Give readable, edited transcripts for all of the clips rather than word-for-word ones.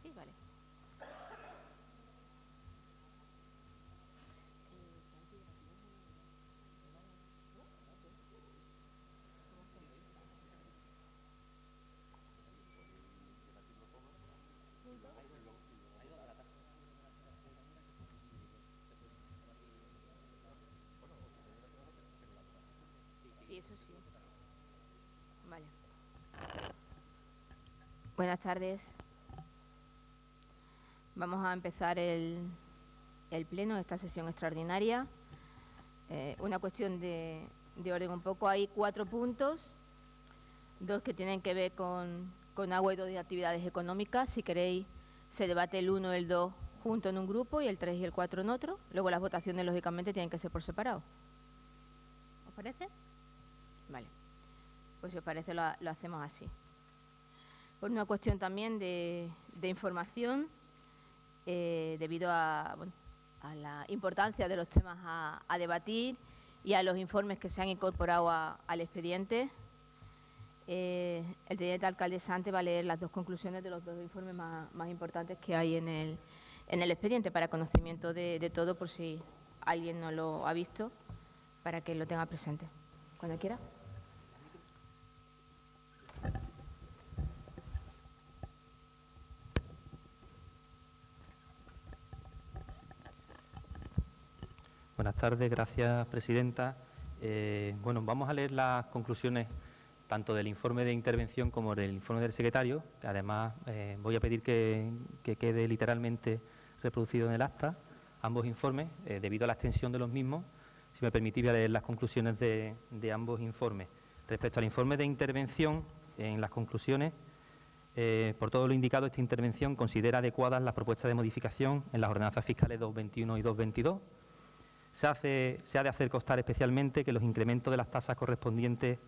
Sí, vale. Sí, eso sí. Vale. Buenas tardes. Vamos a empezar el pleno, esta sesión extraordinaria. Una cuestión de orden un poco. Hay 4 puntos, 2 que tienen que ver con agua y 2 de actividades económicas. Si queréis, se debate el 1 y el 2 junto en un grupo y el 3 y el 4 en otro. Luego las votaciones, lógicamente, tienen que ser por separado. ¿Os parece? Vale. Pues si os parece, lo hacemos así. Por una cuestión también de información, debido a la importancia de los temas a debatir y a los informes que se han incorporado al expediente, el teniente alcalde Sante va a leer las 2 conclusiones de los 2 informes más importantes que hay en el expediente, para conocimiento de todo, por si alguien no lo ha visto, para que lo tenga presente. Cuando quiera. Buenas tardes, gracias, presidenta. Bueno, vamos a leer las conclusiones tanto del informe de intervención como del informe del secretario, que además voy a pedir que quede literalmente reproducido en el acta, ambos informes, debido a la extensión de los mismos. Si me permitís, voy a leer las conclusiones de ambos informes. Respecto al informe de intervención, en las conclusiones, por todo lo indicado, esta intervención considera adecuadas las propuestas de modificación en las ordenanzas fiscales 221 y 222. Se ha de hacer constar especialmente que los incrementos de las tasas correspondientes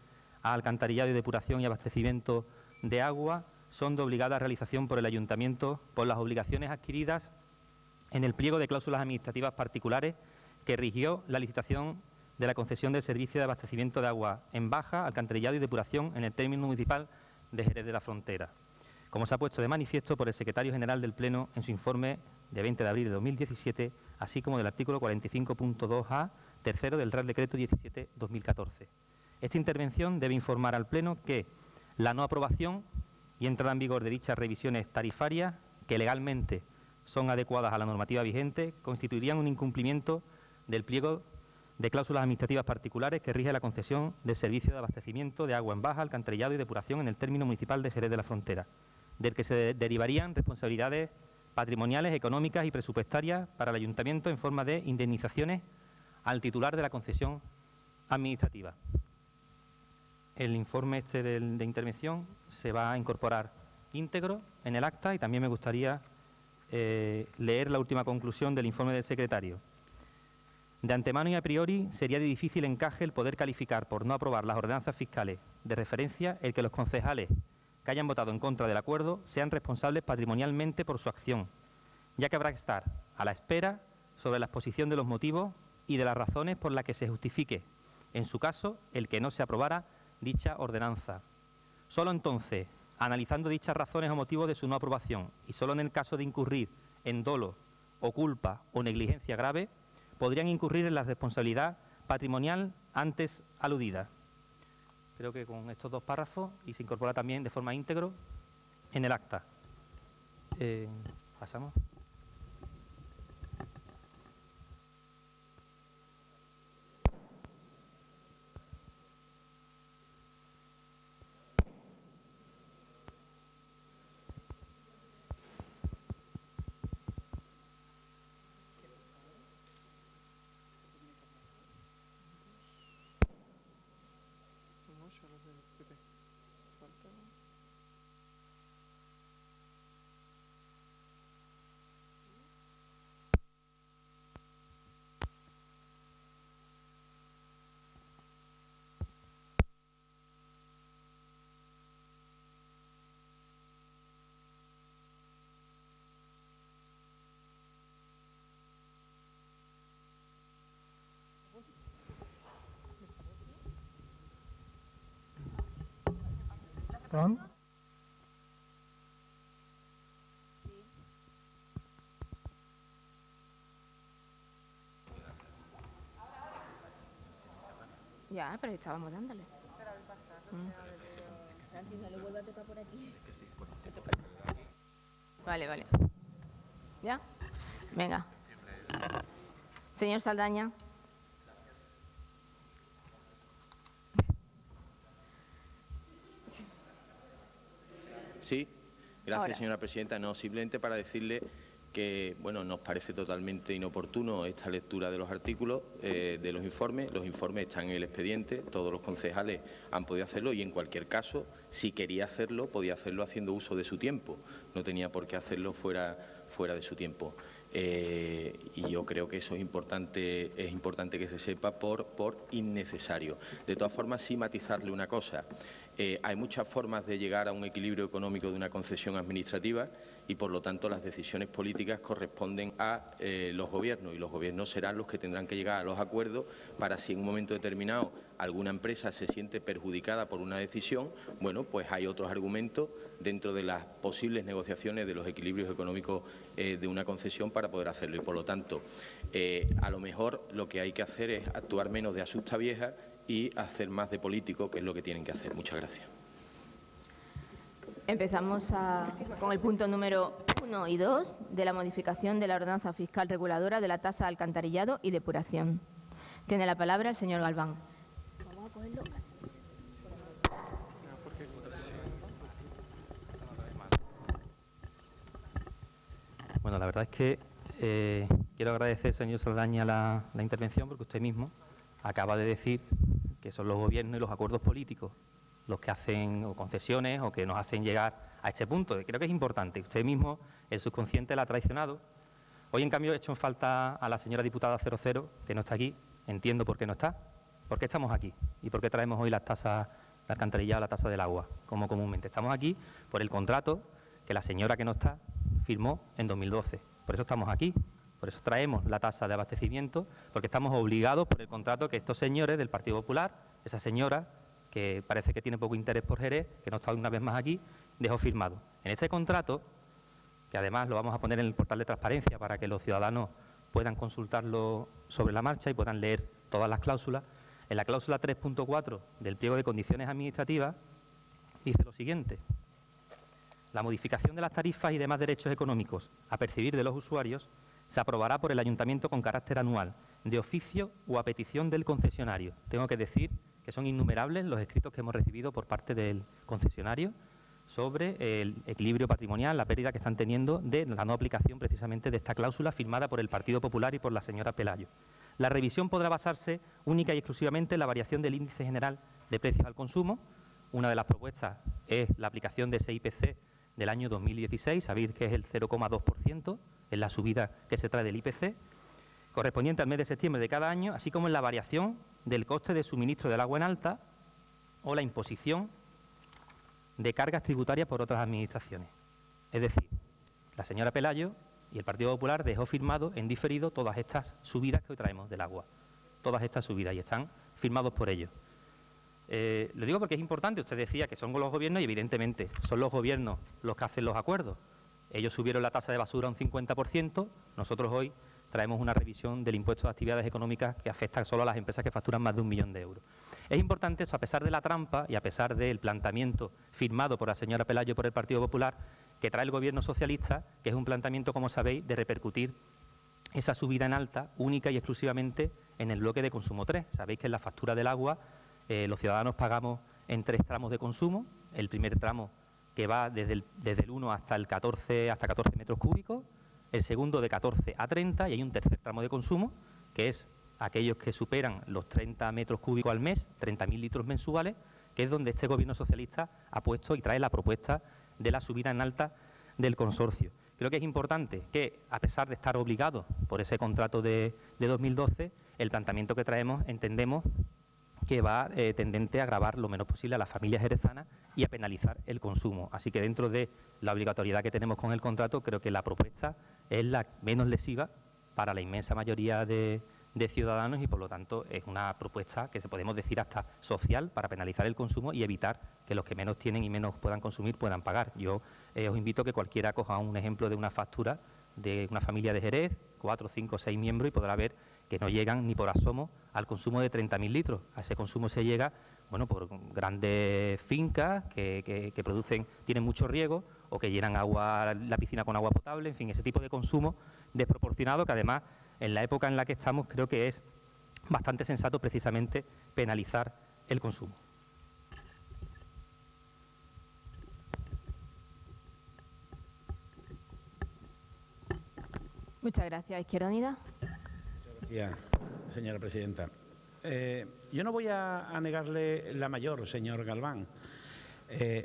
a alcantarillado y depuración y abastecimiento de agua son de obligada realización por el Ayuntamiento por las obligaciones adquiridas en el pliego de cláusulas administrativas particulares que rigió la licitación de la concesión del servicio de abastecimiento de agua en baja, alcantarillado y depuración en el término municipal de Jerez de la Frontera, como se ha puesto de manifiesto por el secretario general del Pleno en su informe de 20 de abril de 2017, así como del artículo 45.2a, tercero del Real Decreto 17/2014. Esta intervención debe informar al Pleno que la no aprobación y entrada en vigor de dichas revisiones tarifarias, que legalmente son adecuadas a la normativa vigente, constituirían un incumplimiento del pliego de cláusulas administrativas particulares que rige la concesión del servicio de abastecimiento de agua en baja, alcantarillado y depuración en el término municipal de Jerez de la Frontera, del que se derivarían responsabilidades patrimoniales, económicas y presupuestarias para el Ayuntamiento en forma de indemnizaciones al titular de la concesión administrativa. El informe de intervención se va a incorporar íntegro en el acta, y también me gustaría leer la última conclusión del informe del secretario. De antemano y a priori sería de difícil encaje el poder calificar por no aprobar las ordenanzas fiscales de referencia el que los concejales que hayan votado en contra del acuerdo sean responsables patrimonialmente por su acción, ya que habrá que estar a la espera sobre la exposición de los motivos y de las razones por las que se justifique, en su caso, el que no se aprobara dicha ordenanza. Solo entonces, analizando dichas razones o motivos de su no aprobación, y solo en el caso de incurrir en dolo o culpa o negligencia grave, podrían incurrir en la responsabilidad patrimonial antes aludida. Creo que con estos 2 párrafos, y se incorpora también de forma íntegro en el acta. Pasamos. ¿Perdón? Ya, pero estábamos dándole. No le vuelve a tocar por aquí. Vale, vale. ¿Ya? Venga. Señor Saldaña. Sí, gracias, Ahora. señora presidenta. No, simplemente para decirle que, bueno, nos parece totalmente inoportuno esta lectura de los artículos, de los informes. Los informes están en el expediente, todos los concejales han podido hacerlo y, en cualquier caso, si quería hacerlo, podía hacerlo haciendo uso de su tiempo. No tenía por qué hacerlo fuera de su tiempo. Y yo creo que eso es importante que se sepa por innecesario. De todas formas, sí matizarle una cosa. Hay muchas formas de llegar a un equilibrio económico de una concesión administrativa y, por lo tanto, las decisiones políticas corresponden a los gobiernos, y los gobiernos serán los que tendrán que llegar a los acuerdos para, si en un momento determinado alguna empresa se siente perjudicada por una decisión, bueno, pues hay otros argumentos dentro de las posibles negociaciones de los equilibrios económicos de una concesión para poder hacerlo. Y, por lo tanto, a lo mejor lo que hay que hacer es actuar menos de asusta vieja y hacer más de político, que es lo que tienen que hacer. Muchas gracias. Empezamos con el punto número 1 y 2 de la modificación de la ordenanza fiscal reguladora de la tasa de alcantarillado y depuración. Tiene la palabra el señor Galván. Vamos a cogerlo así. Bueno, la verdad es que quiero agradecer, señor Saldaña, la intervención, porque usted mismo acaba de decir que son los gobiernos y los acuerdos políticos los que hacen o concesiones o que nos hacen llegar a este punto. Creo que es importante. Usted mismo, el subconsciente, la ha traicionado. Hoy, en cambio, he hecho en falta a la señora diputada 00, que no está aquí. Entiendo por qué no está. ¿Por qué estamos aquí? ¿Y por qué traemos hoy las tasas de alcantarillado, la tasa del agua, como comúnmente? Estamos aquí por el contrato que la señora que no está firmó en 2012. Por eso estamos aquí. Por eso traemos la tasa de abastecimiento, porque estamos obligados por el contrato que estos señores del Partido Popular, esa señora que parece que tiene poco interés por Jerez, que no está una vez más aquí, dejó firmado. En este contrato, que además lo vamos a poner en el portal de transparencia para que los ciudadanos puedan consultarlo sobre la marcha y puedan leer todas las cláusulas, en la cláusula 3.4 del pliego de condiciones administrativas dice lo siguiente: la modificación de las tarifas y demás derechos económicos a percibir de los usuarios se aprobará por el Ayuntamiento con carácter anual, de oficio o a petición del concesionario. Tengo que decir que son innumerables los escritos que hemos recibido por parte del concesionario sobre el equilibrio patrimonial, la pérdida que están teniendo de la no aplicación precisamente de esta cláusula firmada por el Partido Popular y por la señora Pelayo. La revisión podrá basarse única y exclusivamente en la variación del índice general de precios al consumo. Una de las propuestas es la aplicación de ese IPC del año 2016, sabéis que es el 0,2%, es la subida que se trae del IPC, correspondiente al mes de septiembre de cada año, así como en la variación del coste de suministro del agua en alta o la imposición de cargas tributarias por otras administraciones. Es decir, la señora Pelayo y el Partido Popular dejó firmado en diferido todas estas subidas que hoy traemos del agua, todas estas subidas, y están firmados por ellos. Lo digo porque es importante. Usted decía que son los gobiernos y, evidentemente, son los gobiernos los que hacen los acuerdos. Ellos subieron la tasa de basura a un 50%, nosotros hoy traemos una revisión del impuesto de actividades económicas que afecta solo a las empresas que facturan más de 1 millón de euros. Es importante eso, a pesar de la trampa y a pesar del planteamiento firmado por la señora Pelayo por el Partido Popular, que trae el Gobierno socialista, que es un planteamiento, como sabéis, de repercutir esa subida en alta única y exclusivamente en el bloque de consumo 3. Sabéis que en la factura del agua los ciudadanos pagamos en 3 tramos de consumo. El primer tramo, que va desde el 1 hasta 14 metros cúbicos, el segundo de 14 a 30, y hay un tercer tramo de consumo, que es aquellos que superan los 30 metros cúbicos al mes, 30.000 litros mensuales, que es donde este Gobierno socialista ha puesto y trae la propuesta de la subida en alta del consorcio. Creo que es importante que, a pesar de estar obligados por ese contrato de 2012, el planteamiento que traemos entendemos que va tendente a agravar lo menos posible a las familias jerezanas y a penalizar el consumo. Así que, dentro de la obligatoriedad que tenemos con el contrato, creo que la propuesta es la menos lesiva para la inmensa mayoría de ciudadanos y, por lo tanto, es una propuesta que se podemos decir hasta social para penalizar el consumo y evitar que los que menos tienen y menos puedan consumir puedan pagar. Yo os invito a que cualquiera coja un ejemplo de una factura de una familia de Jerez, 4, 5, 6 miembros, y podrá ver que no llegan ni por asomo al consumo de 30.000 litros. A ese consumo se llega, bueno, por grandes fincas que producen, tienen mucho riego o que llenan la piscina con agua potable, en fin, ese tipo de consumo desproporcionado que además en la época en la que estamos creo que es bastante sensato precisamente penalizar el consumo. Muchas gracias. Izquierda Unida. Muchas gracias, señora presidenta. Yo no voy a negarle la mayor, señor Galván.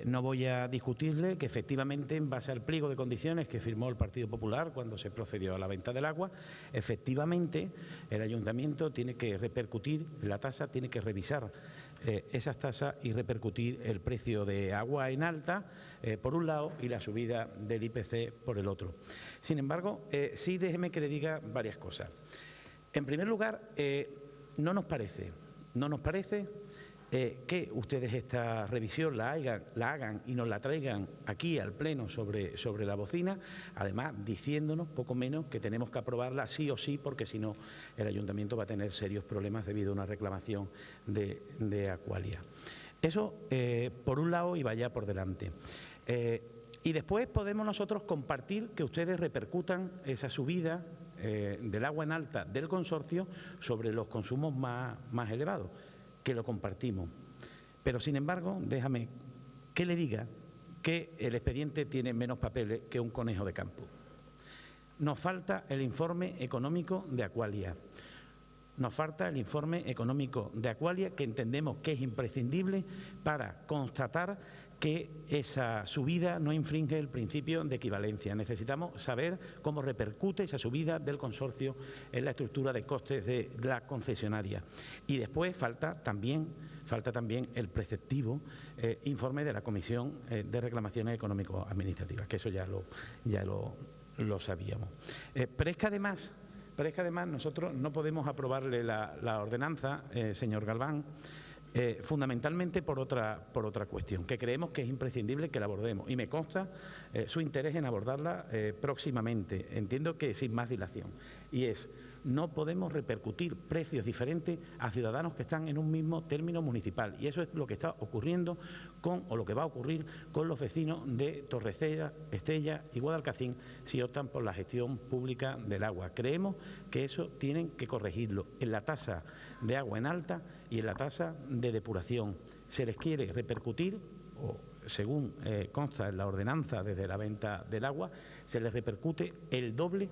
No voy a discutirle que efectivamente, en base al pliego de condiciones que firmó el Partido Popular cuando se procedió a la venta del agua, efectivamente el Ayuntamiento tiene que repercutir la tasa, tiene que revisar esas tasas y repercutir el precio de agua en alta por un lado y la subida del IPC por el otro. Sin embargo, sí déjeme que le diga varias cosas. En primer lugar, no nos parece que ustedes esta revisión la hagan y nos la traigan aquí al Pleno sobre la bocina, además diciéndonos poco menos que tenemos que aprobarla sí o sí, porque si no el Ayuntamiento va a tener serios problemas debido a una reclamación de Aqualia. Eso por un lado y vaya por delante. Y después podemos nosotros compartir que ustedes repercutan esa subida del agua en alta del consorcio sobre los consumos más elevados, que lo compartimos. Pero, sin embargo, déjame que le diga que el expediente tiene menos papeles que un conejo de campo. Nos falta el informe económico de Aqualia. Nos falta el informe económico de Aqualia, que entendemos que es imprescindible para constatar que esa subida no infringe el principio de equivalencia. Necesitamos saber cómo repercute esa subida del consorcio en la estructura de costes de la concesionaria. Y después falta también el preceptivo informe de la Comisión de Reclamaciones Económico-Administrativas, que eso ya lo sabíamos. Pero es que además nosotros no podemos aprobarle la ordenanza, señor Galván, fundamentalmente por otra cuestión, que creemos que es imprescindible que la abordemos, y me consta su interés en abordarla próximamente, entiendo que sin más dilación, y es: no podemos repercutir precios diferentes a ciudadanos que están en un mismo término municipal, y eso es lo que está ocurriendo o lo que va a ocurrir con los vecinos de Torrecilla, Estella y Guadalcacín si optan por la gestión pública del agua. Creemos que eso tienen que corregirlo en la tasa de agua en alta y en la tasa de depuración. Se les quiere repercutir, o según consta en la ordenanza desde la venta del agua, se les repercute el doble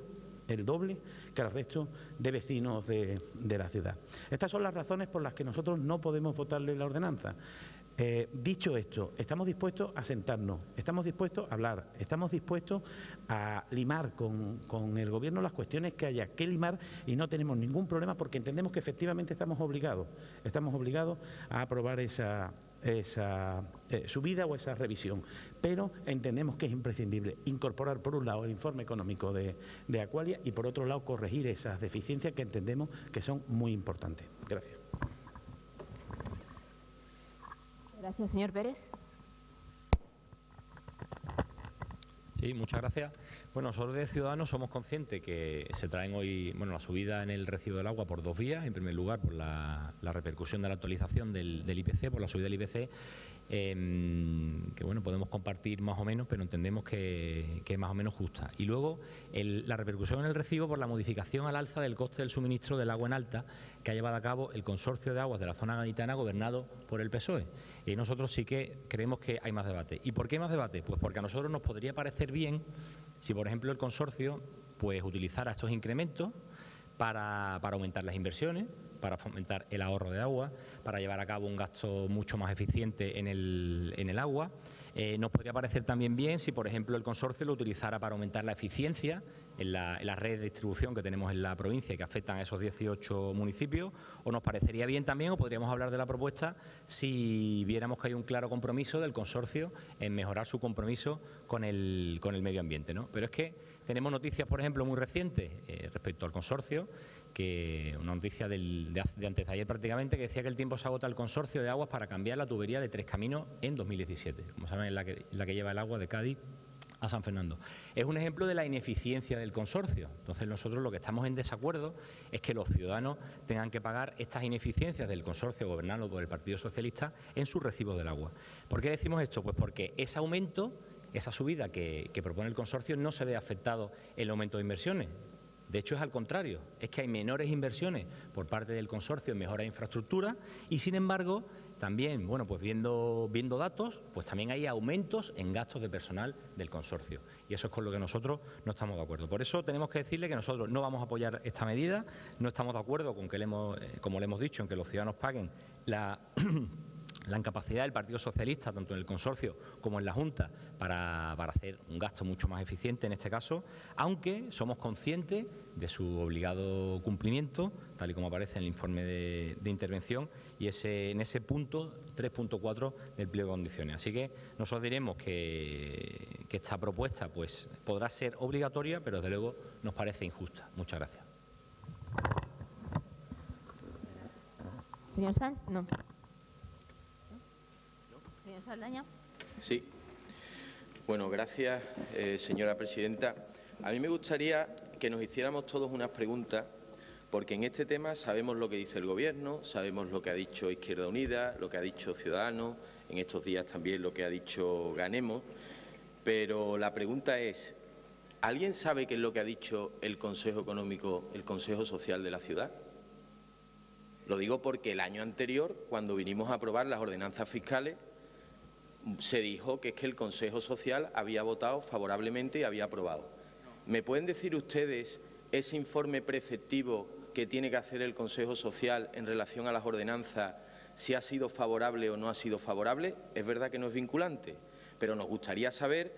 que al resto de vecinos de la ciudad. Estas son las razones por las que nosotros no podemos votarle la ordenanza. Dicho esto, estamos dispuestos a sentarnos, estamos dispuestos a hablar, estamos dispuestos a limar con el Gobierno las cuestiones que haya que limar, y no tenemos ningún problema porque entendemos que efectivamente estamos obligados a aprobar esa subida o esa revisión, pero entendemos que es imprescindible incorporar por un lado el informe económico de Aqualia y por otro lado corregir esas deficiencias que entendemos que son muy importantes. Gracias. Gracias, señor Pérez. Sí, muchas gracias. Bueno, nosotros de Ciudadanos somos conscientes que se traen hoy la subida en el recibo del agua por dos vías. En primer lugar, por la repercusión de la actualización del IPC, por la subida del IPC, que podemos compartir más o menos, pero entendemos que es más o menos justa. Y luego la repercusión en el recibo por la modificación al alza del coste del suministro del agua en alta que ha llevado a cabo el Consorcio de Aguas de la Zona Gaditana, gobernado por el PSOE. Y nosotros sí que creemos que hay más debate. ¿Y por qué más debate? Pues porque a nosotros nos podría parecer bien si, por ejemplo, el consorcio utilizara estos incrementos para aumentar las inversiones, para fomentar el ahorro de agua, para llevar a cabo un gasto mucho más eficiente en el agua. Nos podría parecer también bien si, por ejemplo, el consorcio lo utilizara para aumentar la eficiencia en la red de distribución que tenemos en la provincia y que afectan a esos 18 municipios, o nos parecería bien también, o podríamos hablar de la propuesta, si viéramos que hay un claro compromiso del consorcio en mejorar su compromiso con el medio ambiente, ¿no? Pero es que tenemos noticias, por ejemplo, muy recientes respecto al consorcio, que una noticia de antes de ayer prácticamente, que decía que el tiempo se agota al consorcio de aguas para cambiar la tubería de Tres Caminos en 2017. Como saben, es la que lleva el agua de Cádiz a San Fernando. Es un ejemplo de la ineficiencia del consorcio. Entonces, nosotros lo que estamos en desacuerdo es que los ciudadanos tengan que pagar estas ineficiencias del consorcio gobernado por el Partido Socialista en sus recibos del agua. ¿Por qué decimos esto? Pues porque ese aumento, esa subida que propone el consorcio no se ve afectado en el aumento de inversiones. De hecho, es al contrario, es que hay menores inversiones por parte del consorcio en mejora de infraestructura y, sin embargo, también, bueno, pues viendo datos, pues también hay aumentos en gastos de personal del consorcio. Y eso es con lo que nosotros no estamos de acuerdo. Por eso tenemos que decirle que nosotros no vamos a apoyar esta medida, no estamos de acuerdo con que, como le hemos dicho, en que los ciudadanos paguen la incapacidad del Partido Socialista, tanto en el consorcio como en la Junta, para hacer un gasto mucho más eficiente en este caso, aunque somos conscientes de su obligado cumplimiento, tal y como aparece en el informe de intervención, y en ese punto 3.4 del pliego de condiciones. Así que nosotros diremos que esta propuesta pues podrá ser obligatoria, pero desde luego nos parece injusta. Muchas gracias. Señor Sanz, no. Señor Saldaña. Sí. Bueno, gracias, señora presidenta. A mí me gustaría que nos hiciéramos todos unas preguntas, porque en este tema sabemos lo que dice el Gobierno, sabemos lo que ha dicho Izquierda Unida, lo que ha dicho Ciudadanos, en estos días también lo que ha dicho Ganemos, pero la pregunta es, ¿alguien sabe qué es lo que ha dicho el Consejo Económico, el Consejo Social de la ciudad? Lo digo porque el año anterior, cuando vinimos a aprobar las ordenanzas fiscales, se dijo que es que el Consejo Social había votado favorablemente y había aprobado. ¿Me pueden decir ustedes ese informe preceptivo que tiene que hacer el Consejo Social en relación a las ordenanzas, si ha sido favorable o no ha sido favorable? Es verdad que no es vinculante, pero nos gustaría saber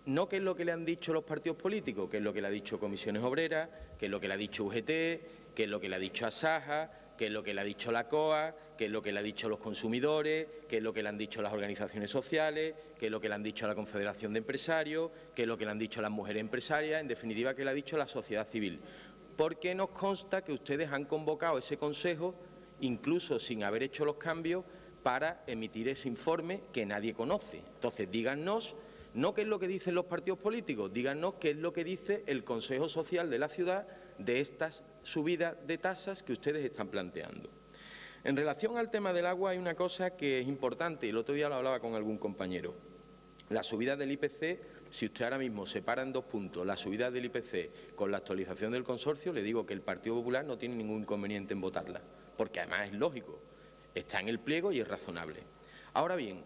no qué es lo que le han dicho los partidos políticos, qué es lo que le ha dicho Comisiones Obreras, qué es lo que le ha dicho UGT, qué es lo que le ha dicho Asaja, qué es lo que le ha dicho la COA, qué es lo que le ha dicho los consumidores, qué es lo que le han dicho las organizaciones sociales, qué es lo que le han dicho a la Confederación de Empresarios, qué es lo que le han dicho a las mujeres empresarias, en definitiva, qué le ha dicho la sociedad civil. Porque nos consta que ustedes han convocado ese consejo, incluso sin haber hecho los cambios, para emitir ese informe que nadie conoce. Entonces, díganos, no qué es lo que dicen los partidos políticos, díganos qué es lo que dice el Consejo Social de la ciudad de estas subidas de tasas que ustedes están planteando. En relación al tema del agua hay una cosa que es importante, y el otro día lo hablaba con algún compañero. La subida del IPC, si usted ahora mismo separa en 2 puntos la subida del IPC con la actualización del consorcio, le digo que el Partido Popular no tiene ningún inconveniente en votarla, porque además es lógico, está en el pliego y es razonable. Ahora bien,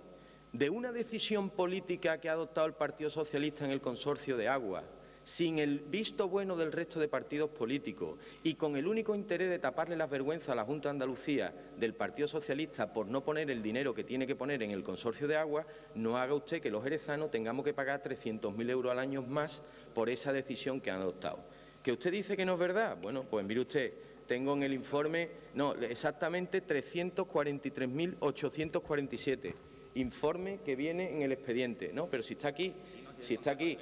de una decisión política que ha adoptado el Partido Socialista en el consorcio de agua, sin el visto bueno del resto de partidos políticos y con el único interés de taparle las vergüenzas a la Junta de Andalucía del Partido Socialista por no poner el dinero que tiene que poner en el consorcio de agua, no haga usted que los jerezanos tengamos que pagar 300.000 euros al año más por esa decisión que han adoptado. ¿Que usted dice que no es verdad? Bueno, pues mire usted, tengo en el informe, no, exactamente 343.847, informe que viene en el expediente. No, pero si está aquí, está aquí.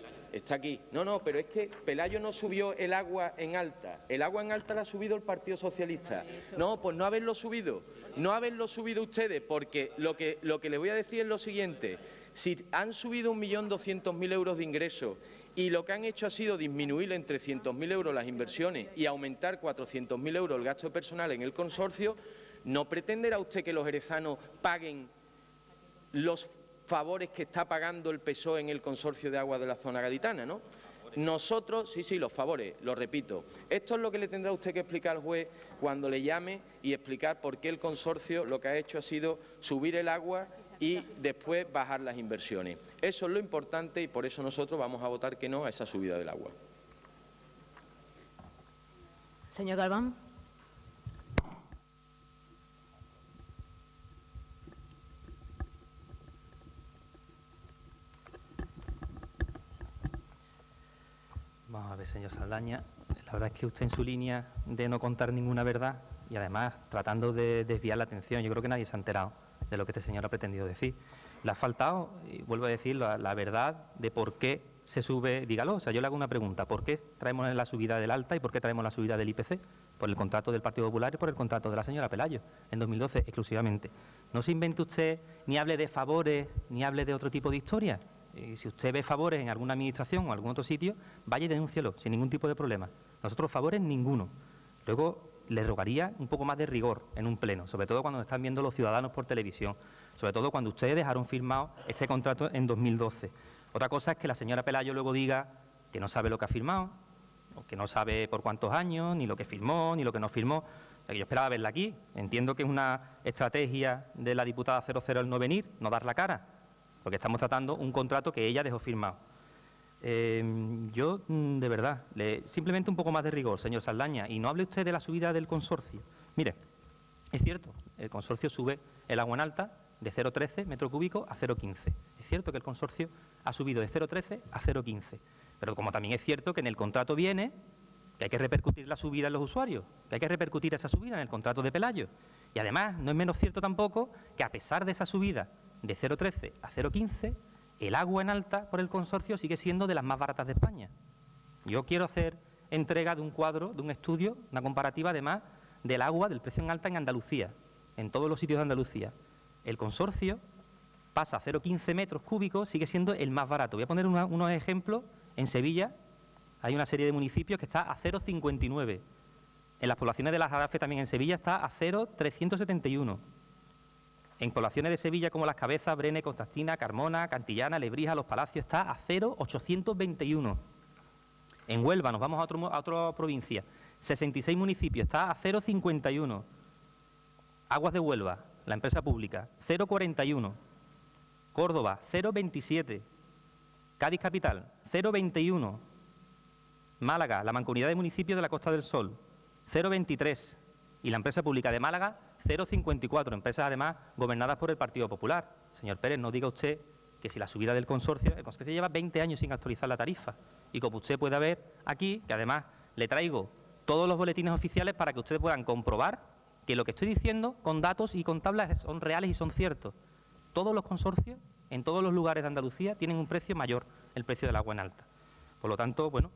No, pero es que Pelayo no subió el agua en alta. El agua en alta la ha subido el Partido Socialista. No, pues no haberlo subido. No haberlo subido ustedes, porque lo que le voy a decir es lo siguiente. Si han subido 1.200.000 euros de ingresos y lo que han hecho ha sido disminuir en 300.000 euros las inversiones y aumentar 400.000 euros el gasto personal en el consorcio, ¿no pretenderá usted que los jerezanos paguen los favores que está pagando el PSOE en el consorcio de agua de la zona gaditana, ¿no? Nosotros, sí, los favores, lo repito. Esto es lo que le tendrá usted que explicar al juez cuando le llame y explicar por qué el consorcio lo que ha hecho ha sido subir el agua y después bajar las inversiones. Eso es lo importante y por eso nosotros vamos a votar que no a esa subida del agua. Señor Galván. Vamos a ver, señor Saldaña, la verdad es que usted en su línea de no contar ninguna verdad y además tratando de desviar la atención, yo creo que nadie se ha enterado de lo que este señor ha pretendido decir. Le ha faltado, y vuelvo a decir, la verdad de por qué se sube, dígalo, o sea, yo le hago una pregunta, ¿por qué traemos la subida del Alta y por qué traemos la subida del IPC? Por el contrato del Partido Popular y por el contrato de la señora Pelayo, en 2012 exclusivamente. No se invente usted, ni hable de favores, ni hable de otro tipo de historia. Y si usted ve favores en alguna administración o algún otro sitio, vaya y denúncielo, sin ningún tipo de problema. Nosotros favores ninguno. Luego le rogaría un poco más de rigor en un pleno, sobre todo cuando están viendo los ciudadanos por televisión, sobre todo cuando ustedes dejaron firmado este contrato en 2012. Otra cosa es que la señora Pelayo luego diga que no sabe lo que ha firmado, o que no sabe por cuántos años, ni lo que firmó, ni lo que no firmó. Yo esperaba verla aquí. Entiendo que es una estrategia de la diputada 00 el no venir, no dar la cara, porque estamos tratando un contrato que ella dejó firmado. Yo, de verdad, simplemente un poco más de rigor, señor Saldaña, y no hable usted de la subida del consorcio. Mire, es cierto, el consorcio sube el agua en alta de 0,13 metro cúbico a 0,15. Es cierto que el consorcio ha subido de 0,13 a 0,15, pero como también es cierto que en el contrato viene que hay que repercutir la subida en los usuarios, que hay que repercutir esa subida en el contrato de Pelayo. Y además, no es menos cierto tampoco que a pesar de esa subida de 0,13 a 0,15, el agua en alta por el consorcio sigue siendo de las más baratas de España. Yo quiero hacer entrega de un cuadro, de un estudio, una comparativa además del agua, del precio en alta en Andalucía, en todos los sitios de Andalucía. El consorcio pasa a 0,15 metros cúbicos, sigue siendo el más barato. Voy a poner unos ejemplos. En Sevilla hay una serie de municipios que está a 0,59. En las poblaciones de la Jarafe, también en Sevilla, está a 0,371. En poblaciones de Sevilla como Las Cabezas, Brene, Constantina, Carmona, Cantillana, Lebrija, Los Palacios, está a 0,821. En Huelva, nos vamos a otra provincia, 66 municipios, está a 0,51. Aguas de Huelva, la empresa pública, 0,41. Córdoba, 0,27. Cádiz Capital, 0,21. Málaga, la Mancomunidad de Municipios de la Costa del Sol, 0,23. Y la empresa pública de Málaga, 0,54. Empresas, además, gobernadas por el Partido Popular. Señor Pérez, no diga usted que si la subida del consorcio, el consorcio lleva 20 años sin actualizar la tarifa. Y como usted puede ver aquí, que además le traigo todos los boletines oficiales para que ustedes puedan comprobar que lo que estoy diciendo con datos y con tablas son reales y son ciertos. Todos los consorcios, en todos los lugares de Andalucía, tienen un precio mayor, el precio del agua en alta. Por lo tanto, bueno,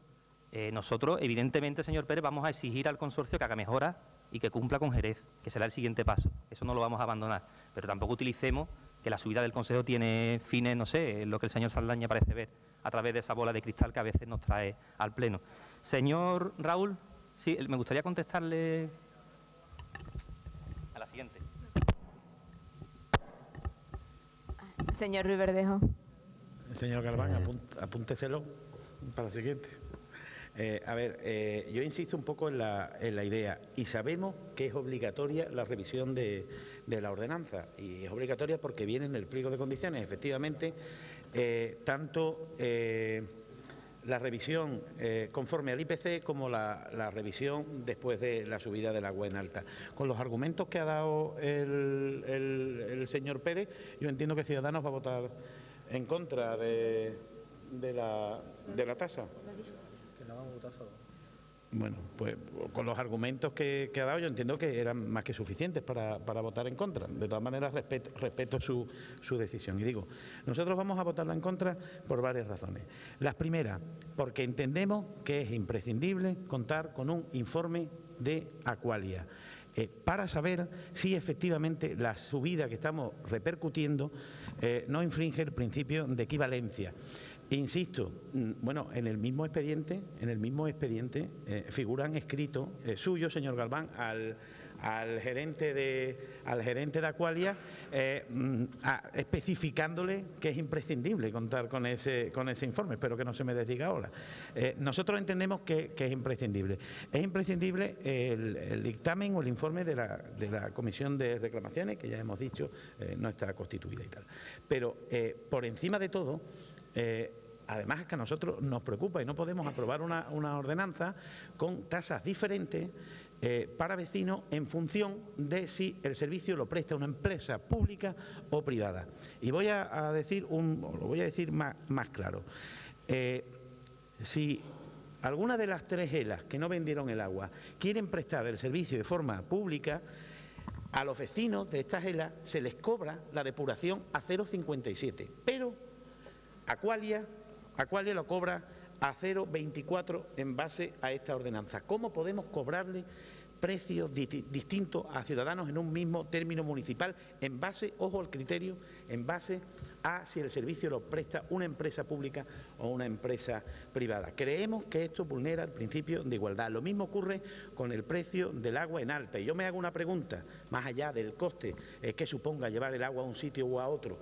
nosotros, evidentemente, señor Pérez, vamos a exigir al consorcio que haga mejoras y que cumpla con Jerez, que será el siguiente paso. Eso no lo vamos a abandonar. Pero tampoco utilicemos que la subida del Consejo tiene fines, no sé, lo que el señor Saldaña parece ver a través de esa bola de cristal que a veces nos trae al Pleno. Señor Raúl, sí, me gustaría contestarle a la siguiente. Señor Ruiz Verdejo. Señor Galván, apúnteselo para la siguiente. Yo insisto un poco en la idea, y sabemos que es obligatoria la revisión de la ordenanza, y es obligatoria porque viene en el pliego de condiciones. Efectivamente, tanto la revisión conforme al IPC como la revisión después de la subida del agua en alta. Con los argumentos que ha dado el señor Pérez, yo entiendo que Ciudadanos va a votar en contra de la tasa. Bueno, pues con los argumentos que ha dado, yo entiendo que eran más que suficientes para votar en contra. De todas maneras, respeto su decisión. Y digo, nosotros vamos a votarla en contra por varias razones. La primera, porque entendemos que es imprescindible contar con un informe de Aqualia para saber si efectivamente la subida que estamos repercutiendo no infringe el principio de equivalencia. Insisto, bueno, en el mismo expediente figuran escritos suyos, señor Galván, al gerente de Aqualia, especificándole que es imprescindible contar con ese informe. Espero que no se me desdiga ahora. Nosotros entendemos que es imprescindible. Es imprescindible el dictamen o el informe de la Comisión de Reclamaciones, que ya hemos dicho no está constituida y tal. Pero por encima de todo, además es que a nosotros nos preocupa y no podemos aprobar una ordenanza con tasas diferentes para vecinos en función de si el servicio lo presta una empresa pública o privada. Y voy a decir lo voy a decir más claro. Si alguna de las tres ELAs que no vendieron el agua quieren prestar el servicio de forma pública, a los vecinos de estas ELAs se les cobra la depuración a 0,57, pero Aqualia lo cobra a 0,24 en base a esta ordenanza. ¿Cómo podemos cobrarle precios distintos a ciudadanos en un mismo término municipal en base, ojo al criterio, en base a si el servicio lo presta una empresa pública o una empresa privada. Creemos que esto vulnera el principio de igualdad. Lo mismo ocurre con el precio del agua en alta. Y yo me hago una pregunta, más allá del coste que suponga llevar el agua a un sitio o a otro.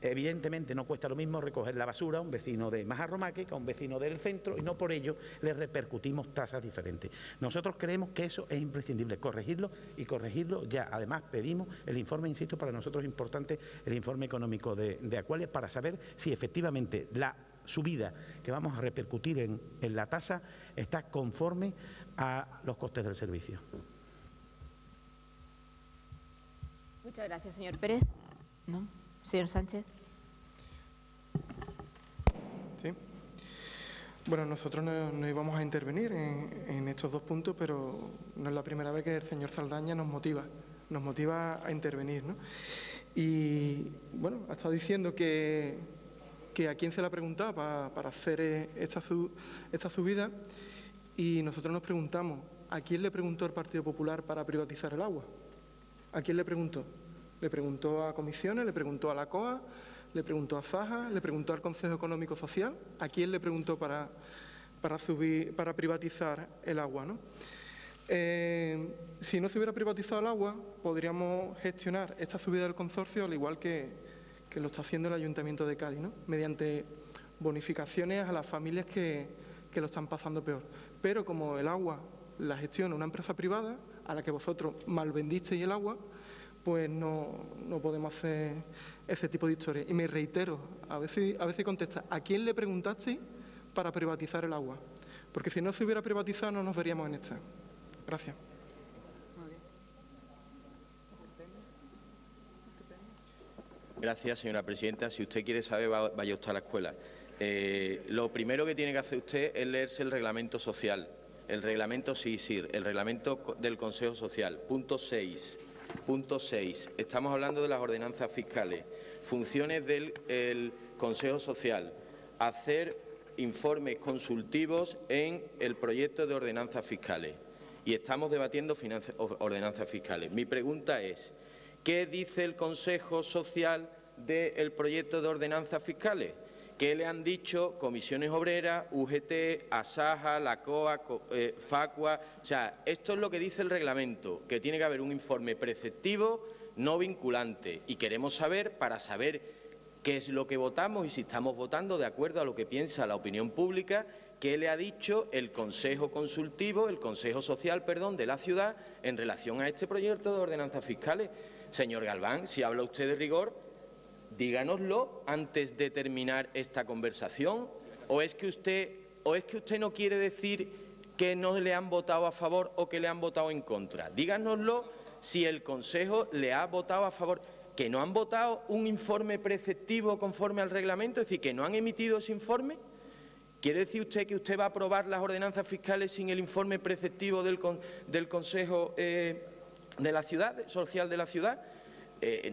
Evidentemente no cuesta lo mismo recoger la basura a un vecino de Majarromaque que a un vecino del centro y no por ello le repercutimos tasas diferentes. Nosotros creemos que eso es imprescindible, corregirlo y corregirlo ya. Además pedimos el informe, insisto, para nosotros es importante el informe económico de Aqualia para saber si efectivamente la subida que vamos a repercutir en la tasa está conforme a los costes del servicio. Muchas gracias, señor Pérez. ¿No? Señor Sánchez. Sí. Bueno, nosotros no íbamos a intervenir en estos dos puntos, pero no es la primera vez que el señor Saldaña nos motiva a intervenir, ¿no? Y, bueno, ha estado diciendo que a quién se le ha preguntado para hacer esta subida, y nosotros nos preguntamos, ¿a quién le preguntó el Partido Popular para privatizar el agua? ¿A quién le preguntó? Le preguntó a comisiones, le preguntó a la COA, le preguntó a Zaja, le preguntó al Consejo Económico Social. ¿A quién le preguntó para privatizar el agua, ¿no? Si no se hubiera privatizado el agua, podríamos gestionar esta subida del consorcio al igual que lo está haciendo el Ayuntamiento de Cádiz, ¿no? Mediante bonificaciones a las familias que lo están pasando peor. Pero como el agua la gestiona una empresa privada, a la que vosotros malvendisteis el agua, pues no podemos hacer ese tipo de historias. Y me reitero, a ver si contesta, ¿a quién le preguntasteis para privatizar el agua? Porque si no se hubiera privatizado no nos veríamos en esta. Gracias. Gracias, señora presidenta. Si usted quiere saber, vaya usted a la escuela. Lo primero que tiene que hacer usted es leerse el reglamento social. El reglamento, el reglamento del Consejo Social. Punto 6. Punto 6. Estamos hablando de las ordenanzas fiscales. Funciones del Consejo Social. Hacer informes consultivos en el proyecto de ordenanzas fiscales. Y estamos debatiendo ordenanzas fiscales. Mi pregunta es, ¿qué dice el Consejo Social del proyecto de ordenanzas fiscales? ¿Qué le han dicho Comisiones Obreras, UGT, Asaja, la COA, Facua? O sea, esto es lo que dice el reglamento, que tiene que haber un informe preceptivo no vinculante. Y queremos saber, para saber qué es lo que votamos y si estamos votando de acuerdo a lo que piensa la opinión pública, qué le ha dicho el Consejo Consultivo, el Consejo Social, perdón, de la ciudad en relación a este proyecto de ordenanzas fiscales. Señor Galván, si habla usted de rigor, díganoslo antes de terminar esta conversación. ¿O es que usted no quiere decir que no le han votado a favor o que le han votado en contra? Díganoslo si el Consejo le ha votado a favor. ¿Que no han votado un informe preceptivo conforme al reglamento? Es decir, ¿que no han emitido ese informe? ¿Quiere decir usted que usted va a aprobar las ordenanzas fiscales sin el informe preceptivo del Consejo de la Ciudad, Social de la Ciudad?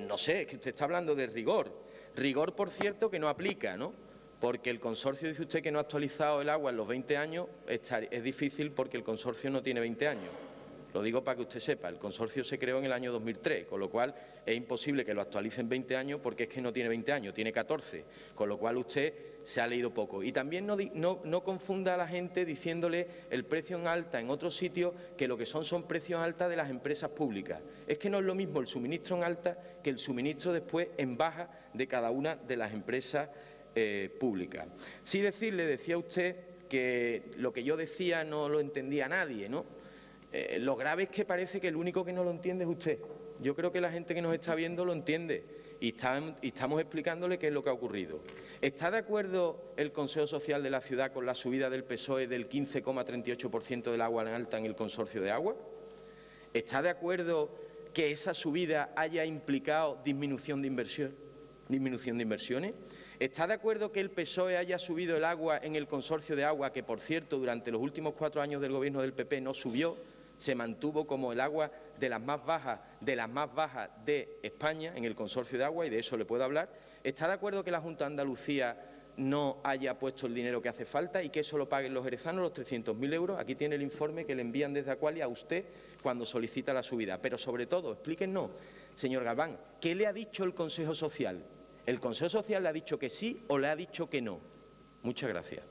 No sé, es que usted está hablando de rigor. Rigor, por cierto, que no aplica, ¿no? Porque el consorcio, dice usted que no ha actualizado el agua en los 20 años, es difícil porque el consorcio no tiene 20 años. Lo digo para que usted sepa, el consorcio se creó en el año 2003, con lo cual es imposible que lo actualice en 20 años porque es que no tiene 20 años, tiene 14, con lo cual usted se ha leído poco. Y también no confunda a la gente diciéndole el precio en alta en otros sitios, que lo que son precios alta de las empresas públicas. Es que no es lo mismo el suministro en alta que el suministro después en baja de cada una de las empresas públicas. Sí decía usted que lo que yo decía no lo entendía nadie, ¿no? Lo grave es que parece que el único que no lo entiende es usted. Yo creo que la gente que nos está viendo lo entiende y estamos explicándole qué es lo que ha ocurrido. ¿Está de acuerdo el Consejo Social de la Ciudad con la subida del PSOE del 15,38% del agua en alta en el consorcio de agua? ¿Está de acuerdo que esa subida haya implicado disminución de inversiones? ¿Está de acuerdo que el PSOE haya subido el agua en el consorcio de agua, que por cierto durante los últimos 4 años del Gobierno del PP no subió? Se mantuvo como el agua de las más bajas de España en el consorcio de agua, y de eso le puedo hablar. ¿Está de acuerdo que la Junta de Andalucía no haya puesto el dinero que hace falta y que eso lo paguen los jerezanos, los 300.000 euros? Aquí tiene el informe que le envían desde Aqualia a usted cuando solicita la subida. Pero sobre todo, explíquenos, señor Galván, ¿qué le ha dicho el Consejo Social? ¿El Consejo Social le ha dicho que sí o le ha dicho que no? Muchas gracias.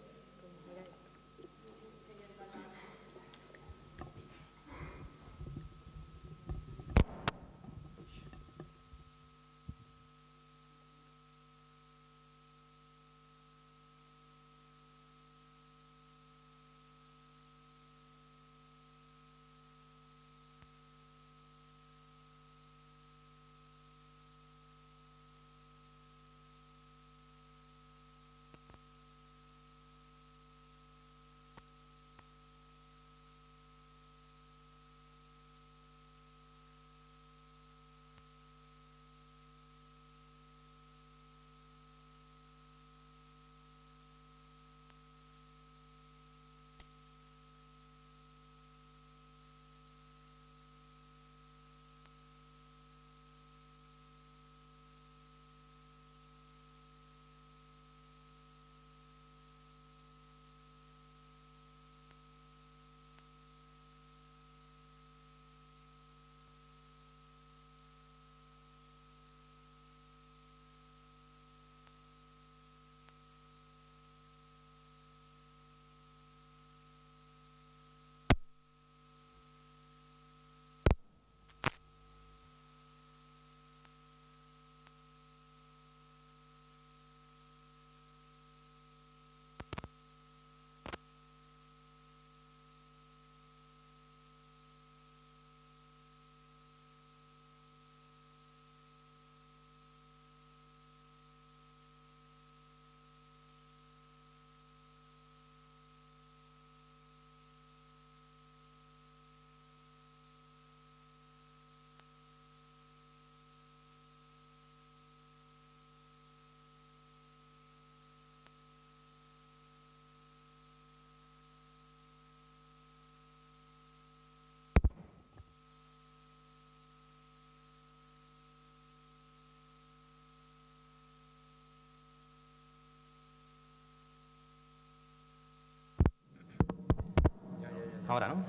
Ahora, ¿no?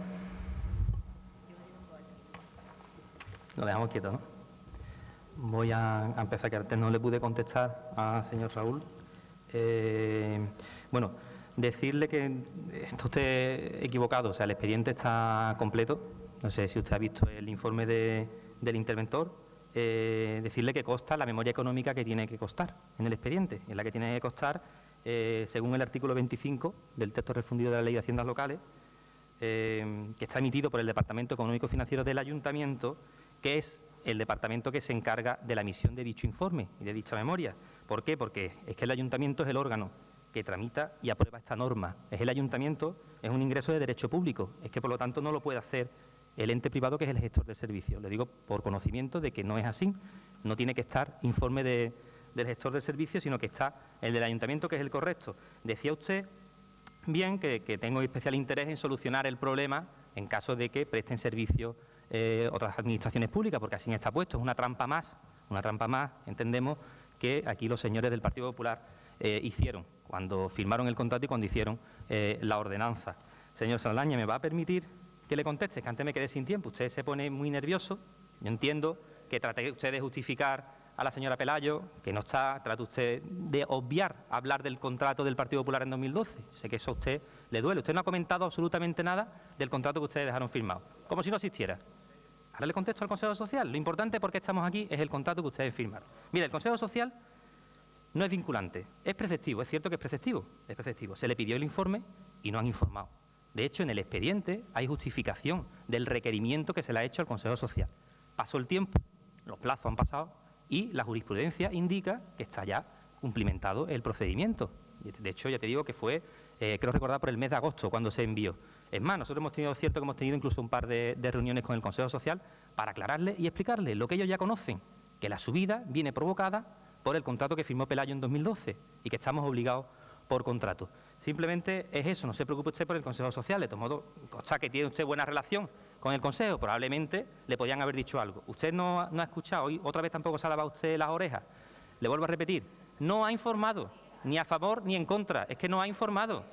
Lo dejamos quieto, ¿no? Voy a empezar, que antes no le pude contestar al señor Raúl. Bueno, decirle que está usted equivocado, o sea, el expediente está completo. No sé si usted ha visto el informe del interventor. Decirle que consta la memoria económica que tiene que constar en el expediente, en la que tiene que constar, según el artículo 25 del texto refundido de la Ley de Haciendas Locales, que está emitido por el Departamento Económico y Financiero del Ayuntamiento, que es el departamento que se encarga de la emisión de dicho informe y de dicha memoria. ¿Por qué? Porque es que el Ayuntamiento es el órgano que tramita y aprueba esta norma. Es el Ayuntamiento, es un ingreso de derecho público. Es que, por lo tanto, no lo puede hacer el ente privado, que es el gestor del servicio. Le digo por conocimiento de que no es así. No tiene que estar informe del gestor del servicio, sino que está el del Ayuntamiento, que es el correcto. Decía usted bien que tengo especial interés en solucionar el problema en caso de que presten servicio otras administraciones públicas, porque así está puesto. Es una trampa más, entendemos, que aquí los señores del Partido Popular hicieron cuando firmaron el contrato y cuando hicieron la ordenanza. Señor Saldaña, ¿me va a permitir que le conteste? Que antes me quedé sin tiempo. Usted se pone muy nervioso. Yo entiendo que trate usted de justificar a la señora Pelayo, que no está, trata usted de obviar hablar del contrato del Partido Popular en 2012. Sé que eso a usted le duele. Usted no ha comentado absolutamente nada del contrato que ustedes dejaron firmado, como si no existiera. Ahora le contesto al Consejo Social. Lo importante por qué estamos aquí es el contrato que ustedes firmaron. Mira, el Consejo Social no es vinculante, es preceptivo. Es cierto que es preceptivo, Se le pidió el informe y no han informado. De hecho, en el expediente hay justificación del requerimiento que se le ha hecho al Consejo Social. Pasó el tiempo, los plazos han pasado y la jurisprudencia indica que está ya cumplimentado el procedimiento. De hecho, ya te digo que fue, creo recordar, por el mes de agosto cuando se envió. Es más, nosotros hemos tenido incluso un par de reuniones con el Consejo Social para aclararle y explicarle lo que ellos ya conocen, que la subida viene provocada por el contrato que firmó Pelayo en 2012 y que estamos obligados por contrato. Simplemente es eso, no se preocupe usted por el Consejo Social. De todo modo, consta que tiene usted buena relación con el Consejo, probablemente le podían haber dicho algo. Usted no ha escuchado, hoy otra vez tampoco se ha lavado usted las orejas. Le vuelvo a repetir, no ha informado, ni a favor ni en contra, es que no ha informado.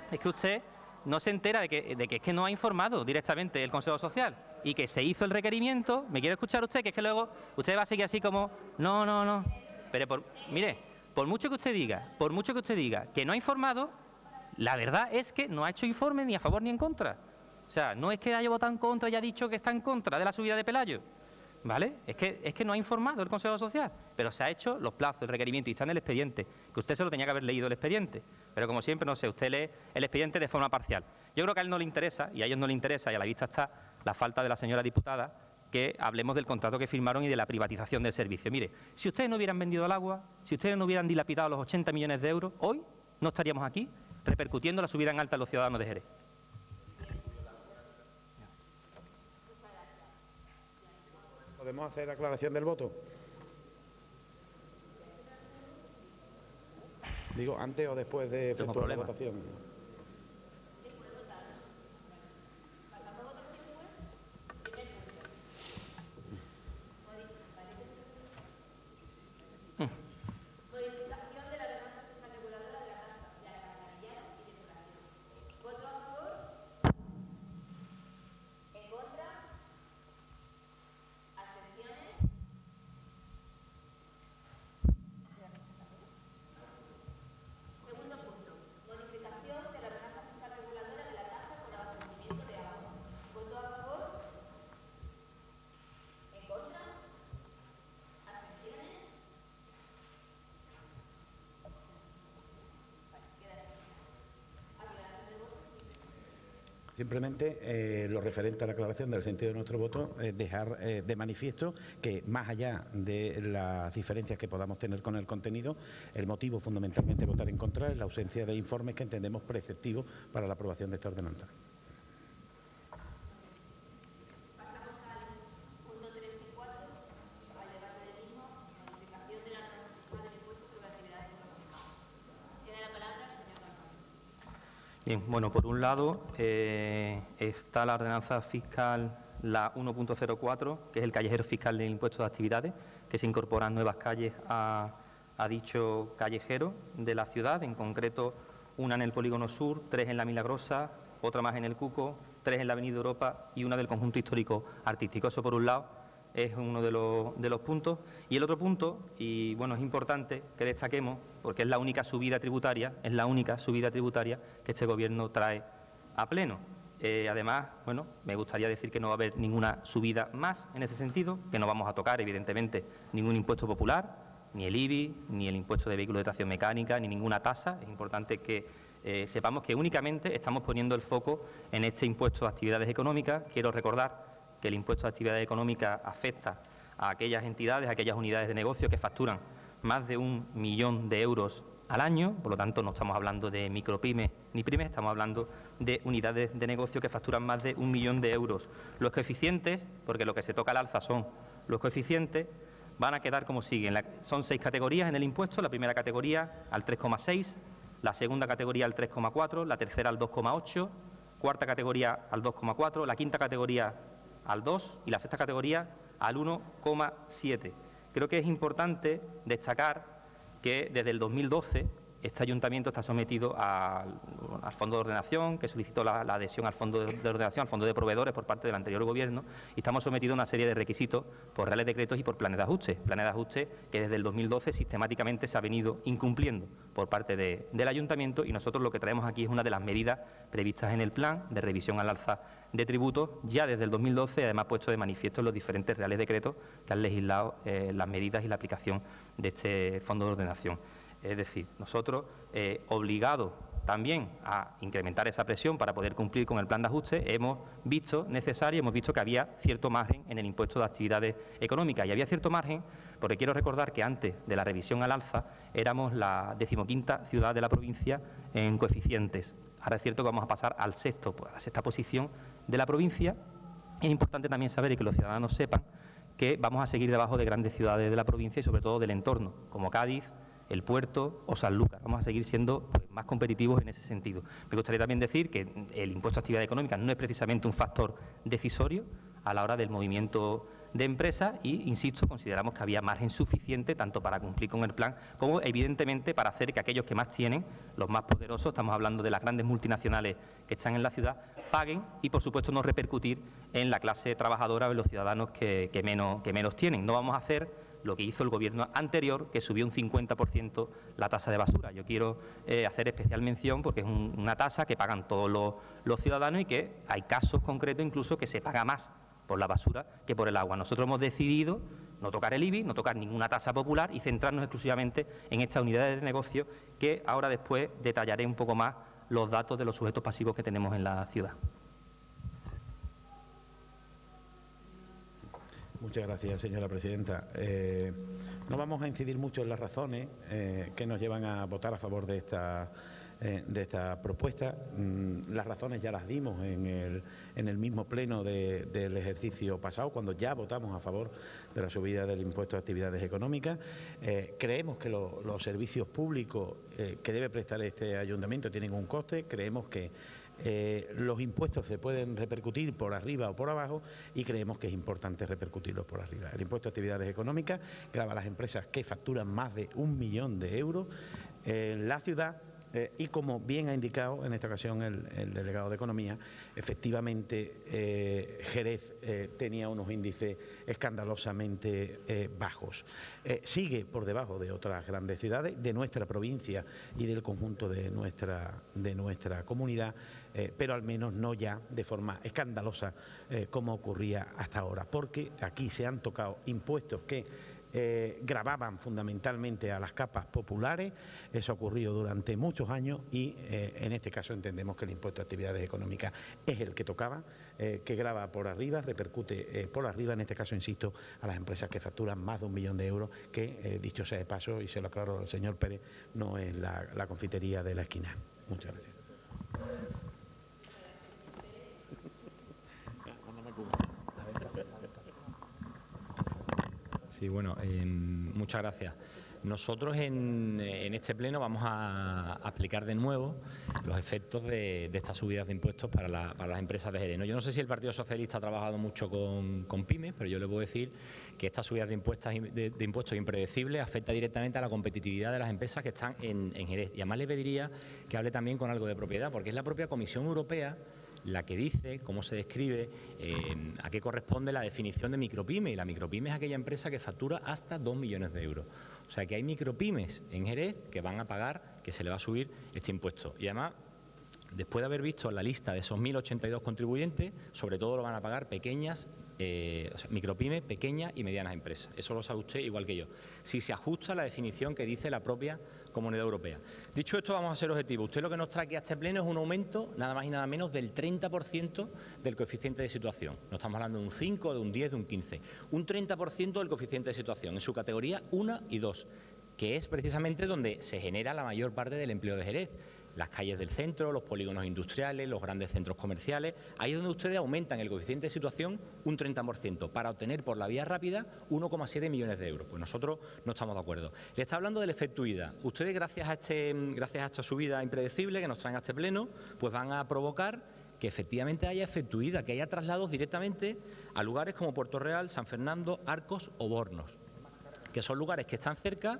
Es que usted no se entera de que es que no ha informado directamente el Consejo Social y que se hizo el requerimiento. ¿Me quiere escuchar usted? Que es que luego usted va a seguir así como, no. Pero mire, por mucho que usted diga que no ha informado, la verdad es que no ha hecho informe ni a favor ni en contra. O sea, no es que haya votado en contra y haya dicho que está en contra de la subida de Pelayo, ¿vale? Es que no ha informado el Consejo Social, pero se ha hecho los plazos, el requerimiento y está en el expediente, que usted se lo tenía que haber leído el expediente. Pero como siempre, no sé, usted lee el expediente de forma parcial. Yo creo que a él no le interesa, y a ellos no le interesa, y a la vista está la falta de la señora diputada, que hablemos del contrato que firmaron y de la privatización del servicio. Mire, si ustedes no hubieran vendido el agua, si ustedes no hubieran dilapidado los 80 millones de euros, hoy no estaríamos aquí repercutiendo la subida en alta a los ciudadanos de Jerez. ¿Podemos hacer aclaración del voto? Digo, antes o después de efectuar la votación. Simplemente lo referente a la aclaración del sentido de nuestro voto, dejar de manifiesto que más allá de las diferencias que podamos tener con el contenido, el motivo fundamentalmente de votar en contra es la ausencia de informes que entendemos preceptivos para la aprobación de esta ordenanza. Bien, bueno, por un lado está la ordenanza fiscal, la 1.04, que es el callejero fiscal del impuesto de actividades, que se incorporan nuevas calles a dicho callejero de la ciudad, en concreto una en el Polígono Sur, 3 en la Milagrosa, otra más en el Cuco, 3 en la Avenida Europa y una del conjunto histórico artístico. Eso por un lado es uno de los puntos. Y el otro punto, y bueno, es importante que destaquemos, porque es la única subida tributaria que este Gobierno trae a pleno. Además, bueno, me gustaría decir que no va a haber ninguna subida más en ese sentido, que no vamos a tocar, evidentemente, ningún impuesto popular, ni el IBI, ni el impuesto de vehículos de tracción mecánica, ni ninguna tasa. Es importante que sepamos que únicamente estamos poniendo el foco en este impuesto de actividades económicas. Quiero recordar que el impuesto de actividades económicas afecta a aquellas entidades, a aquellas unidades de negocio que facturan más de 1 millón de euros al año, por lo tanto no estamos hablando de micropymes ni pymes, estamos hablando de unidades de negocio que facturan más de 1 millón de euros. Los coeficientes, porque lo que se toca al alza son los coeficientes, van a quedar como siguen. Son 6 categorías en el impuesto, la primera categoría al 3,6, la segunda categoría al 3,4, la tercera al 2,8, cuarta categoría al 2,4, la quinta categoría al 2 y la sexta categoría al 1,7. Creo que es importante destacar que desde el 2012 este ayuntamiento está sometido al Fondo de Ordenación, que solicitó la adhesión al Fondo de Ordenación, al Fondo de Proveedores por parte del anterior Gobierno, y estamos sometidos a una serie de requisitos por reales decretos y por planes de ajuste que desde el 2012 sistemáticamente se ha venido incumpliendo por parte del ayuntamiento, y nosotros lo que traemos aquí es una de las medidas previstas en el plan de revisión al alza de tributos ya desde el 2012, además puesto de manifiesto en los diferentes reales decretos que han legislado las medidas y la aplicación de este Fondo de Ordenación. Es decir, nosotros, obligados también a incrementar esa presión para poder cumplir con el plan de ajuste, hemos visto que había cierto margen en el impuesto de actividades económicas. Y había cierto margen porque quiero recordar que antes de la revisión al alza éramos la 15ª ciudad de la provincia en coeficientes. Ahora es cierto que vamos a pasar a la sexta posición de la provincia. Es importante también saber y que los ciudadanos sepan que vamos a seguir debajo de grandes ciudades de la provincia y sobre todo del entorno, como Cádiz, el Puerto o Sanlúcar. Vamos a seguir siendo más competitivos en ese sentido. Me gustaría también decir que el impuesto a actividades económicas no es precisamente un factor decisorio a la hora del movimiento de empresas y, insisto, consideramos que había margen suficiente tanto para cumplir con el plan como, evidentemente, para hacer que aquellos que más tienen, los más poderosos, estamos hablando de las grandes multinacionales que están en la ciudad, paguen y, por supuesto, no repercutir en la clase trabajadora o en los ciudadanos que menos tienen. No vamos a hacer lo que hizo el Gobierno anterior, que subió un 50% la tasa de basura. Yo quiero hacer especial mención porque es una tasa que pagan todos los ciudadanos y que hay casos concretos incluso que se paga más por la basura que por el agua. Nosotros hemos decidido no tocar el IBI, no tocar ninguna tasa popular y centrarnos exclusivamente en estas unidades de negocio que ahora después detallaré un poco más los datos de los sujetos pasivos que tenemos en la ciudad. Muchas gracias, señora presidenta. No vamos a incidir mucho en las razones que nos llevan a votar a favor de esta propuesta. Las razones ya las dimos en el mismo pleno del ejercicio pasado, cuando ya votamos a favor de la subida del impuesto a actividades económicas. Creemos que los servicios públicos que debe prestar este ayuntamiento tienen un coste. Creemos que los impuestos se pueden repercutir por arriba o por abajo y creemos que es importante repercutirlos por arriba. El impuesto a actividades económicas grava a las empresas que facturan más de 1 millón de euros en la ciudad. Y como bien ha indicado en esta ocasión el delegado de Economía, efectivamente Jerez tenía unos índices escandalosamente bajos. Sigue por debajo de otras grandes ciudades, de nuestra provincia y del conjunto de nuestra comunidad, pero al menos no ya de forma escandalosa como ocurría hasta ahora, porque aquí se han tocado impuestos que gravaban fundamentalmente a las capas populares. Eso ha ocurrido durante muchos años y en este caso entendemos que el impuesto a actividades económicas es el que tocaba, que grava por arriba, repercute por arriba, en este caso, insisto, a las empresas que facturan más de 1 millón de euros, que, dicho sea de paso, y se lo aclaro al señor Pérez, no es la confitería de la esquina. Muchas gracias. Sí, bueno, muchas gracias. Nosotros en este pleno vamos a explicar de nuevo los efectos de estas subidas de impuestos para las empresas de Jerez, ¿no? Yo no sé si el Partido Socialista ha trabajado mucho con pymes, pero yo le puedo decir que estas subidas de impuestos impredecibles afecta directamente a la competitividad de las empresas que están en Jerez. Y además le pediría que hable también con algo de propiedad, porque es la propia Comisión Europea la que dice cómo se describe, a qué corresponde la definición de micropyme. Y la micropyme es aquella empresa que factura hasta 2 millones de euros. O sea que hay micropymes en Jerez que van a pagar, que se le va a subir este impuesto. Y además, después de haber visto la lista de esos 1.082 contribuyentes, sobre todo lo van a pagar pequeñas, micropymes, pequeñas y medianas empresas. Eso lo sabe usted igual que yo. Si se ajusta a la definición que dice la propia Comunidad Europea. Dicho esto, vamos a ser objetivos. Usted lo que nos trae aquí a este pleno es un aumento, nada más y nada menos, del 30% del coeficiente de situación. No estamos hablando de un 5, de un 10, de un 15. Un 30% del coeficiente de situación en su categoría 1 y 2, que es precisamente donde se genera la mayor parte del empleo de Jerez. Las calles del centro, los polígonos industriales, los grandes centros comerciales, ahí es donde ustedes aumentan el coeficiente de situación un 30% para obtener por la vía rápida 1,7 millones de euros. Pues nosotros no estamos de acuerdo. Le está hablando del efecto IDA. Ustedes, gracias a esta subida impredecible que nos traen a este pleno, pues van a provocar que efectivamente haya efecto IDA, que haya traslados directamente a lugares como Puerto Real, San Fernando, Arcos o Bornos, que son lugares que están cerca,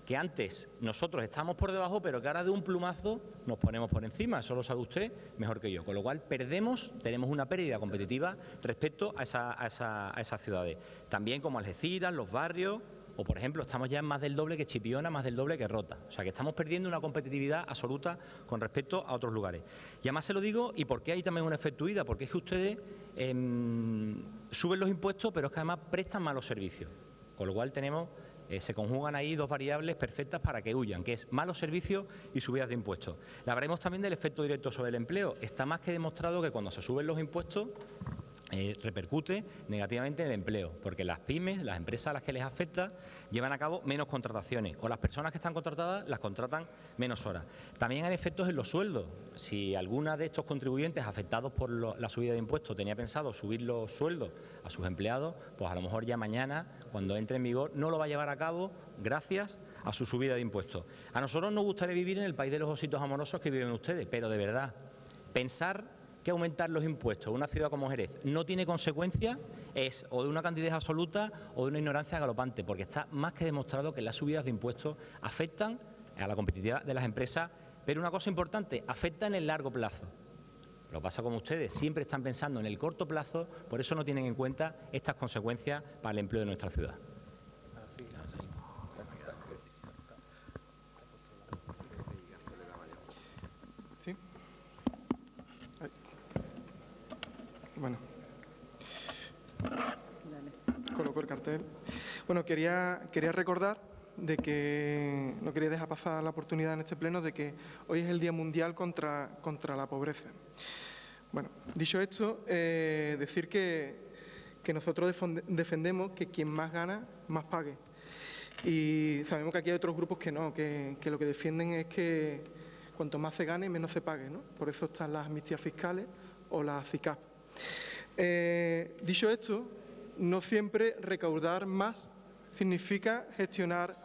que antes nosotros estábamos por debajo, pero que ahora de un plumazo nos ponemos por encima. Eso lo sabe usted mejor que yo. Con lo cual tenemos una pérdida competitiva respecto a esas ciudades. También como Algeciras, Los Barrios, o por ejemplo, estamos ya en más del doble que Chipiona, más del doble que Rota. O sea que estamos perdiendo una competitividad absoluta con respecto a otros lugares. Y además se lo digo, ¿y por qué hay también un efecto IDA? Porque es que ustedes suben los impuestos, pero es que además prestan malos servicios. Con lo cual se conjugan ahí dos variables perfectas para que huyan, que es malos servicios y subidas de impuestos. Le hablaremos también del efecto directo sobre el empleo. Está más que demostrado que cuando se suben los impuestos repercute negativamente en el empleo, porque las pymes, las empresas a las que les afecta, llevan a cabo menos contrataciones, o las personas que están contratadas las contratan menos horas. También hay efectos en los sueldos. Si alguna de estos contribuyentes afectados por la subida de impuestos tenía pensado subir los sueldos a sus empleados, pues a lo mejor ya mañana, cuando entre en vigor, no lo va a llevar a cabo gracias a su subida de impuestos. A nosotros nos gustaría vivir en el país de los ositos amorosos que viven ustedes, pero de verdad, pensar que aumentar los impuestos en una ciudad como Jerez no tiene consecuencias es o de una candidez absoluta o de una ignorancia galopante, porque está más que demostrado que las subidas de impuestos afectan a la competitividad de las empresas, pero una cosa importante, afecta en el largo plazo. Lo que pasa como ustedes siempre están pensando en el corto plazo, por eso no tienen en cuenta estas consecuencias para el empleo de nuestra ciudad. Bueno. Coloco el cartel. Bueno, quería recordar de que no quería dejar pasar la oportunidad en este pleno de que hoy es el Día Mundial contra la Pobreza. Bueno, dicho esto, decir que nosotros defendemos que quien más gana, más pague. Y sabemos que aquí hay otros grupos que no, que lo que defienden es que cuanto más se gane, menos se pague, ¿no? Por eso están las amnistías fiscales o las CICAP. Dicho esto, no siempre recaudar más significa gestionar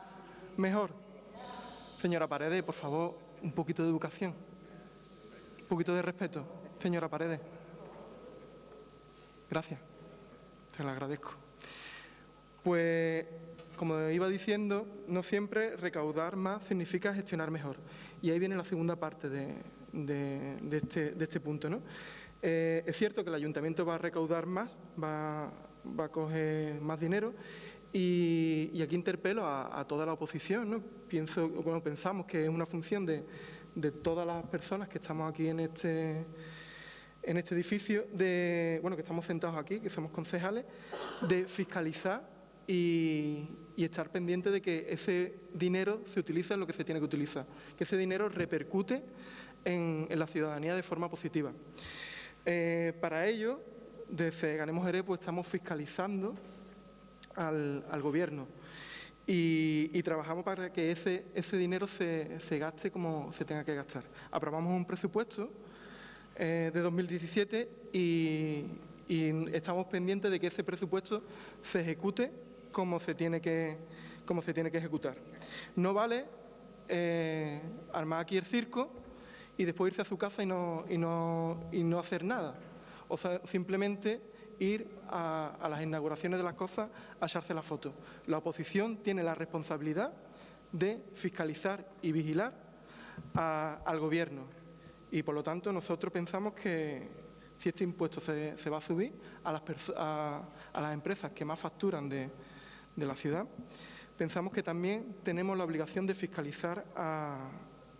mejor. Señora Paredes, por favor, un poquito de educación, un poquito de respeto. Señora Paredes. Gracias, se lo agradezco. Pues, como iba diciendo, no siempre recaudar más significa gestionar mejor. Y ahí viene la segunda parte de este punto, ¿no? Es cierto que el ayuntamiento va a recaudar más, va a coger más dinero y aquí interpelo a toda la oposición, ¿no? Pensamos que es una función de todas las personas que estamos aquí en este edificio, que estamos sentados aquí, que somos concejales, de fiscalizar y estar pendiente de que ese dinero se utilice en lo que se tiene que utilizar, que ese dinero repercute en la ciudadanía de forma positiva. Para ello, desde Ganemos Jerez, pues estamos fiscalizando al Gobierno y trabajamos para que ese dinero se gaste como se tenga que gastar. Aprobamos un presupuesto de 2017 y estamos pendientes de que ese presupuesto se ejecute como se tiene que ejecutar. No vale armar aquí el circo y después irse a su casa y no hacer nada. O sea, simplemente ir a las inauguraciones de las cosas a echarse la foto. La oposición tiene la responsabilidad de fiscalizar y vigilar al Gobierno. Y, por lo tanto, nosotros pensamos que si este impuesto se va a subir a las empresas que más facturan de la ciudad, pensamos que también tenemos la obligación de fiscalizar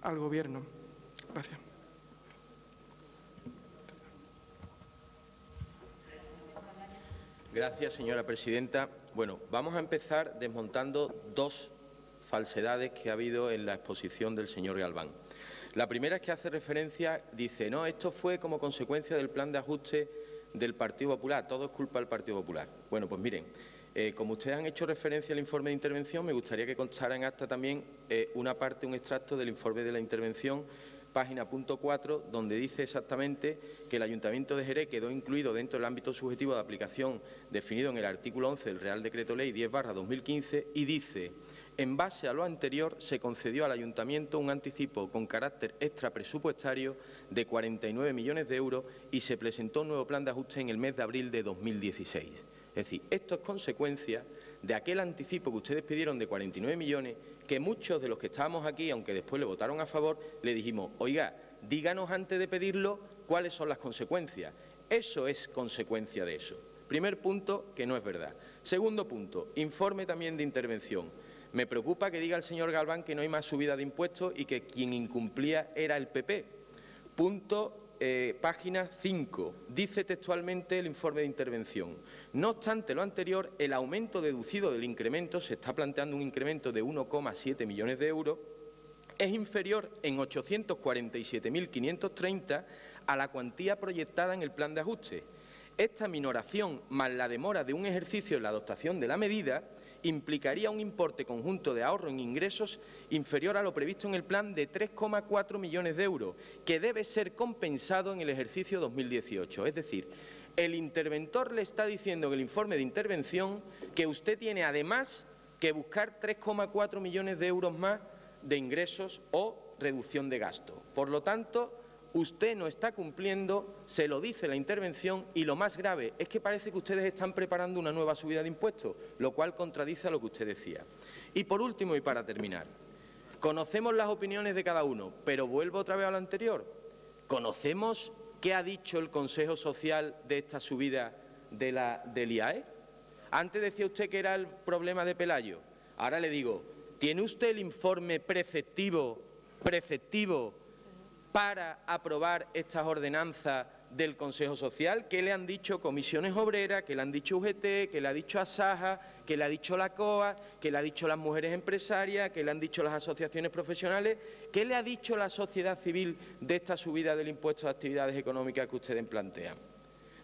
al Gobierno. Gracias. Gracias, señora presidenta. Bueno, vamos a empezar desmontando dos falsedades que ha habido en la exposición del señor Galván. La primera es que hace referencia, dice, no, esto fue como consecuencia del plan de ajuste del Partido Popular, todo es culpa del Partido Popular. Bueno, pues miren, como ustedes han hecho referencia al informe de intervención, me gustaría que constara en acta también un extracto del informe de la intervención, página punto 4, donde dice exactamente que el Ayuntamiento de Jerez quedó incluido dentro del ámbito subjetivo de aplicación definido en el artículo 11 del Real Decreto Ley 10/2015 y dice: en base a lo anterior, se concedió al Ayuntamiento un anticipo con carácter extrapresupuestario de 49 millones de euros y se presentó un nuevo plan de ajuste en el mes de abril de 2016. Es decir, esto es consecuencia de aquel anticipo que ustedes pidieron de 49 millones, que muchos de los que estábamos aquí, aunque después le votaron a favor, le dijimos, oiga, díganos antes de pedirlo cuáles son las consecuencias. Eso es consecuencia de eso. Primer punto, que no es verdad. Segundo punto, informe también de intervención. Me preocupa que diga el señor Galván que no hay más subida de impuestos y que quien incumplía era el PP. Punto, página 5. Dice textualmente el informe de intervención. No obstante lo anterior, el aumento deducido del incremento, se está planteando un incremento de 1,7 millones de euros, es inferior en 847.530 a la cuantía proyectada en el plan de ajuste. Esta minoración, más la demora de un ejercicio en la adoptación de la medida, implicaría un importe conjunto de ahorro en ingresos inferior a lo previsto en el plan de 3,4 millones de euros, que debe ser compensado en el ejercicio 2018. Es decir, el interventor le está diciendo en el informe de intervención que usted tiene además que buscar 3,4 millones de euros más de ingresos o reducción de gasto. Por lo tanto, usted no está cumpliendo, se lo dice la intervención, y lo más grave es que parece que ustedes están preparando una nueva subida de impuestos, lo cual contradice a lo que usted decía. Y por último, y para terminar, conocemos las opiniones de cada uno, pero vuelvo otra vez a lo anterior. ¿Conocemos qué ha dicho el Consejo Social de esta subida del IAE? Antes decía usted que era el problema de Pelayo. Ahora le digo, ¿tiene usted el informe preceptivo para aprobar estas ordenanzas del Consejo Social? ¿Qué le han dicho Comisiones Obreras? ¿Qué le han dicho UGT? ¿Qué le ha dicho Asaja? ¿Qué le ha dicho la COA? ¿Qué le ha dicho las mujeres empresarias? ¿Qué le han dicho las asociaciones profesionales? ¿Qué le ha dicho la sociedad civil de esta subida del impuesto de actividades económicas que ustedes plantean?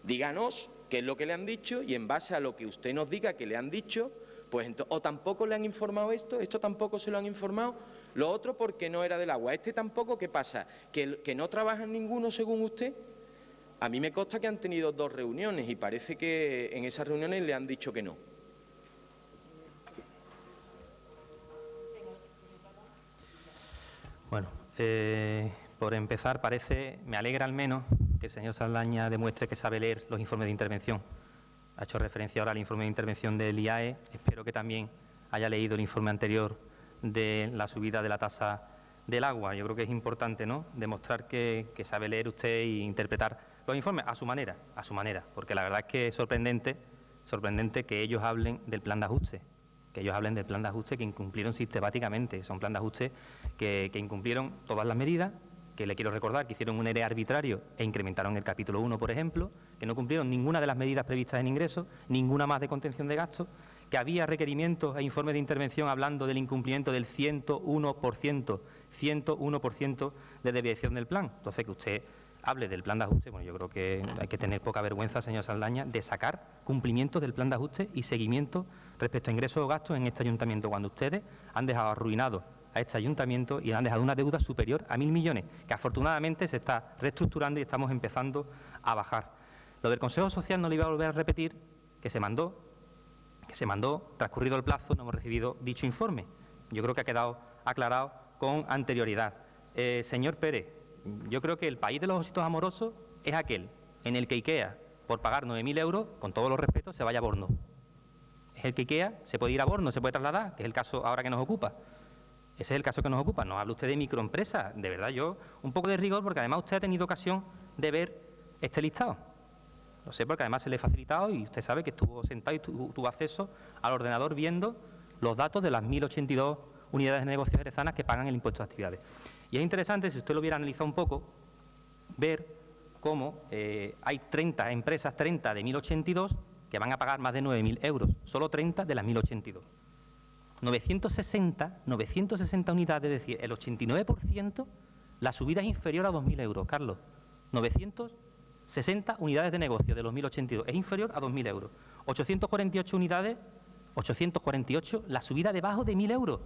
Díganos qué es lo que le han dicho y en base a lo que usted nos diga que le han dicho, pues entonces, o tampoco le han informado esto tampoco se lo han informado, lo otro porque no era del agua, tampoco, ¿qué pasa? ¿Que no trabajan ninguno según usted? A mí me consta que han tenido 2 reuniones y parece que en esas reuniones le han dicho que no. Bueno, por empezar, me alegra al menos que el señor Saldaña demuestre que sabe leer los informes de intervención. Ha hecho referencia ahora al informe de intervención del IAE. Espero que también haya leído el informe anterior de la subida de la tasa del agua. Yo creo que es importante, ¿no?, demostrar que sabe leer usted e interpretar los informes a su manera, porque la verdad es que es sorprendente que ellos hablen del plan de ajuste, que incumplieron sistemáticamente. Es un plan de ajuste que incumplieron todas las medidas, que le quiero recordar que hicieron un ERE arbitrario e incrementaron el capítulo 1, por ejemplo, que no cumplieron ninguna de las medidas previstas en ingresos, ninguna más de contención de gastos, que había requerimientos e informes de intervención hablando del incumplimiento del 101% de desviación del plan. Entonces, que usted hable del plan de ajuste, bueno, yo creo que hay que tener poca vergüenza, señor Saldaña, de sacar cumplimiento del plan de ajuste y seguimiento respecto a ingresos o gastos en este ayuntamiento, cuando ustedes han dejado arruinado a este ayuntamiento y han dejado una deuda superior a 1.000 millones, que afortunadamente se está reestructurando y estamos empezando a bajar. Lo del Consejo Social no le iba a volver a repetir, que se mandó, transcurrido el plazo, no hemos recibido dicho informe. Yo creo que ha quedado aclarado con anterioridad. Señor Pérez, yo creo que el país de los ositos amorosos es aquel en el que IKEA, por pagar 9.000 euros, con todos los respetos, se vaya a Borno. Es el que IKEA se puede ir a Borno, se puede trasladar, que es el caso ahora que nos ocupa. Ese es el caso que nos ocupa. No habla usted de microempresas. De verdad, yo un poco de rigor, porque además usted ha tenido ocasión de ver este listado. Lo sé porque además se le he facilitado y usted sabe que estuvo sentado y tuvo acceso al ordenador viendo los datos de las 1.082 unidades de negocio jerezanas que pagan el impuesto de actividades. Y es interesante, si usted lo hubiera analizado un poco, ver cómo hay 30 empresas, 30 de 1.082, que van a pagar más de 9.000 euros. Solo 30 de las 1.082. 960 unidades, es decir, el 89%, la subida es inferior a 2.000 euros, Carlos. 960 unidades de negocio de los 1.082 es inferior a 2.000 euros. 848 unidades, 848, la subida debajo de 1.000 euros.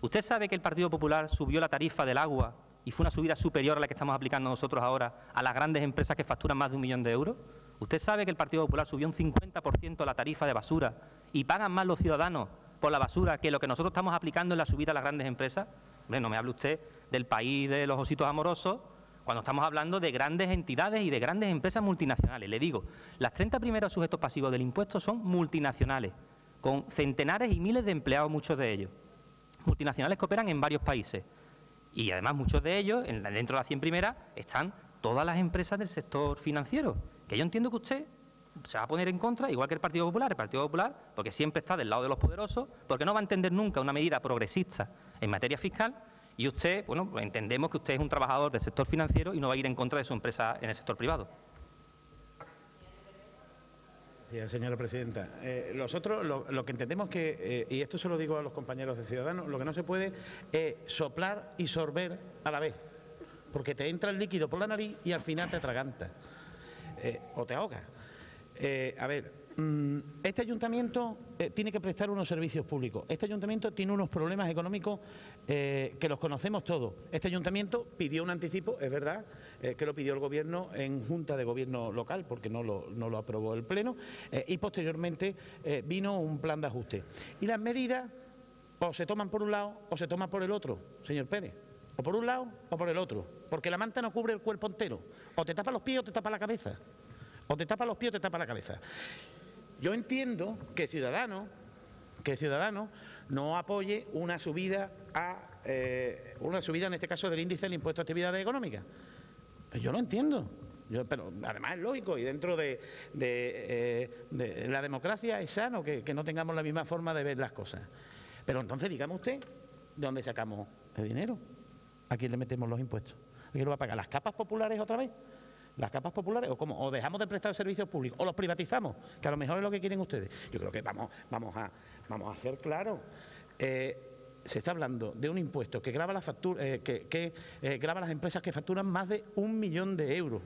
¿Usted sabe que el Partido Popular subió la tarifa del agua y fue una subida superior a la que estamos aplicando nosotros ahora a las grandes empresas que facturan más de 1 millón de euros? ¿Usted sabe que el Partido Popular subió un 50% la tarifa de basura y pagan más los ciudadanos por la basura que lo que nosotros estamos aplicando en la subida a las grandes empresas? Hombre, no me hable usted del país de los ositos amorosos cuando estamos hablando de grandes entidades y de grandes empresas multinacionales. Le digo, las 30 primeros sujetos pasivos del impuesto son multinacionales, con centenares y miles de empleados, muchos de ellos. Multinacionales que operan en varios países. Y además muchos de ellos, dentro de las 100 primeras, están todas las empresas del sector financiero. Que yo entiendo que usted se va a poner en contra, igual que el Partido Popular, porque siempre está del lado de los poderosos, porque no va a entender nunca una medida progresista en materia fiscal, y usted, bueno, entendemos que usted es un trabajador del sector financiero y no va a ir en contra de su empresa en el sector privado. Sí, señora presidenta. Nosotros lo que entendemos que, y esto se lo digo a los compañeros de Ciudadanos, lo que no se puede es soplar y sorber a la vez, porque te entra el líquido por la nariz y al final te atragantas o te ahogas. A ver, este ayuntamiento tiene que prestar unos servicios públicos. Este ayuntamiento tiene unos problemas económicos que los conocemos todos. Este ayuntamiento pidió un anticipo, es verdad, que lo pidió el Gobierno en Junta de Gobierno local, porque no lo aprobó el Pleno, y posteriormente vino un plan de ajuste. Y las medidas o se toman por un lado o se toman por el otro, señor Pérez. O por un lado o por el otro, porque la manta no cubre el cuerpo entero. O te tapa los pies o te tapa la cabeza. O te tapa los pies o te tapa la cabeza. Yo entiendo que Ciudadanos no apoye una subida en este caso del índice del impuesto a actividades económicas. Yo lo entiendo. Pero además es lógico y dentro de la democracia es sano que no tengamos la misma forma de ver las cosas. Pero entonces dígame usted, ¿de dónde sacamos el dinero? ¿A quién le metemos los impuestos? ¿A quién lo va a pagar? ¿Las capas populares otra vez? las capas populares, o cómo, o dejamos de prestar servicios públicos, o los privatizamos, que a lo mejor es lo que quieren ustedes. Yo creo que vamos a ser claros. Se está hablando de un impuesto que grava grava las empresas que facturan más de 1 millón de euros.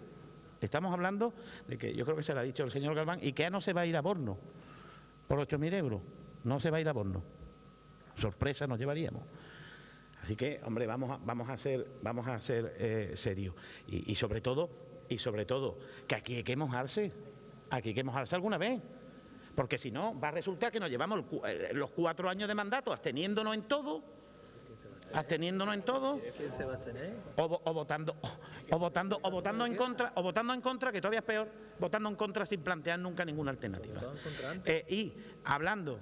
Estamos hablando de que, yo creo que se lo ha dicho el señor Galván, IKEA no se va a ir a Borno por 8.000 euros, no se va a ir a Borno. Sorpresa nos llevaríamos. Así que, hombre, vamos a ser serios. Y sobre todo, que aquí hay que mojarse alguna vez. Porque si no, va a resultar que nos llevamos los 4 años de mandato absteniéndonos en todo, ¿Quién se va a abstener? o votando en contra, que todavía es peor, votando en contra sin plantear nunca ninguna alternativa. Y hablando,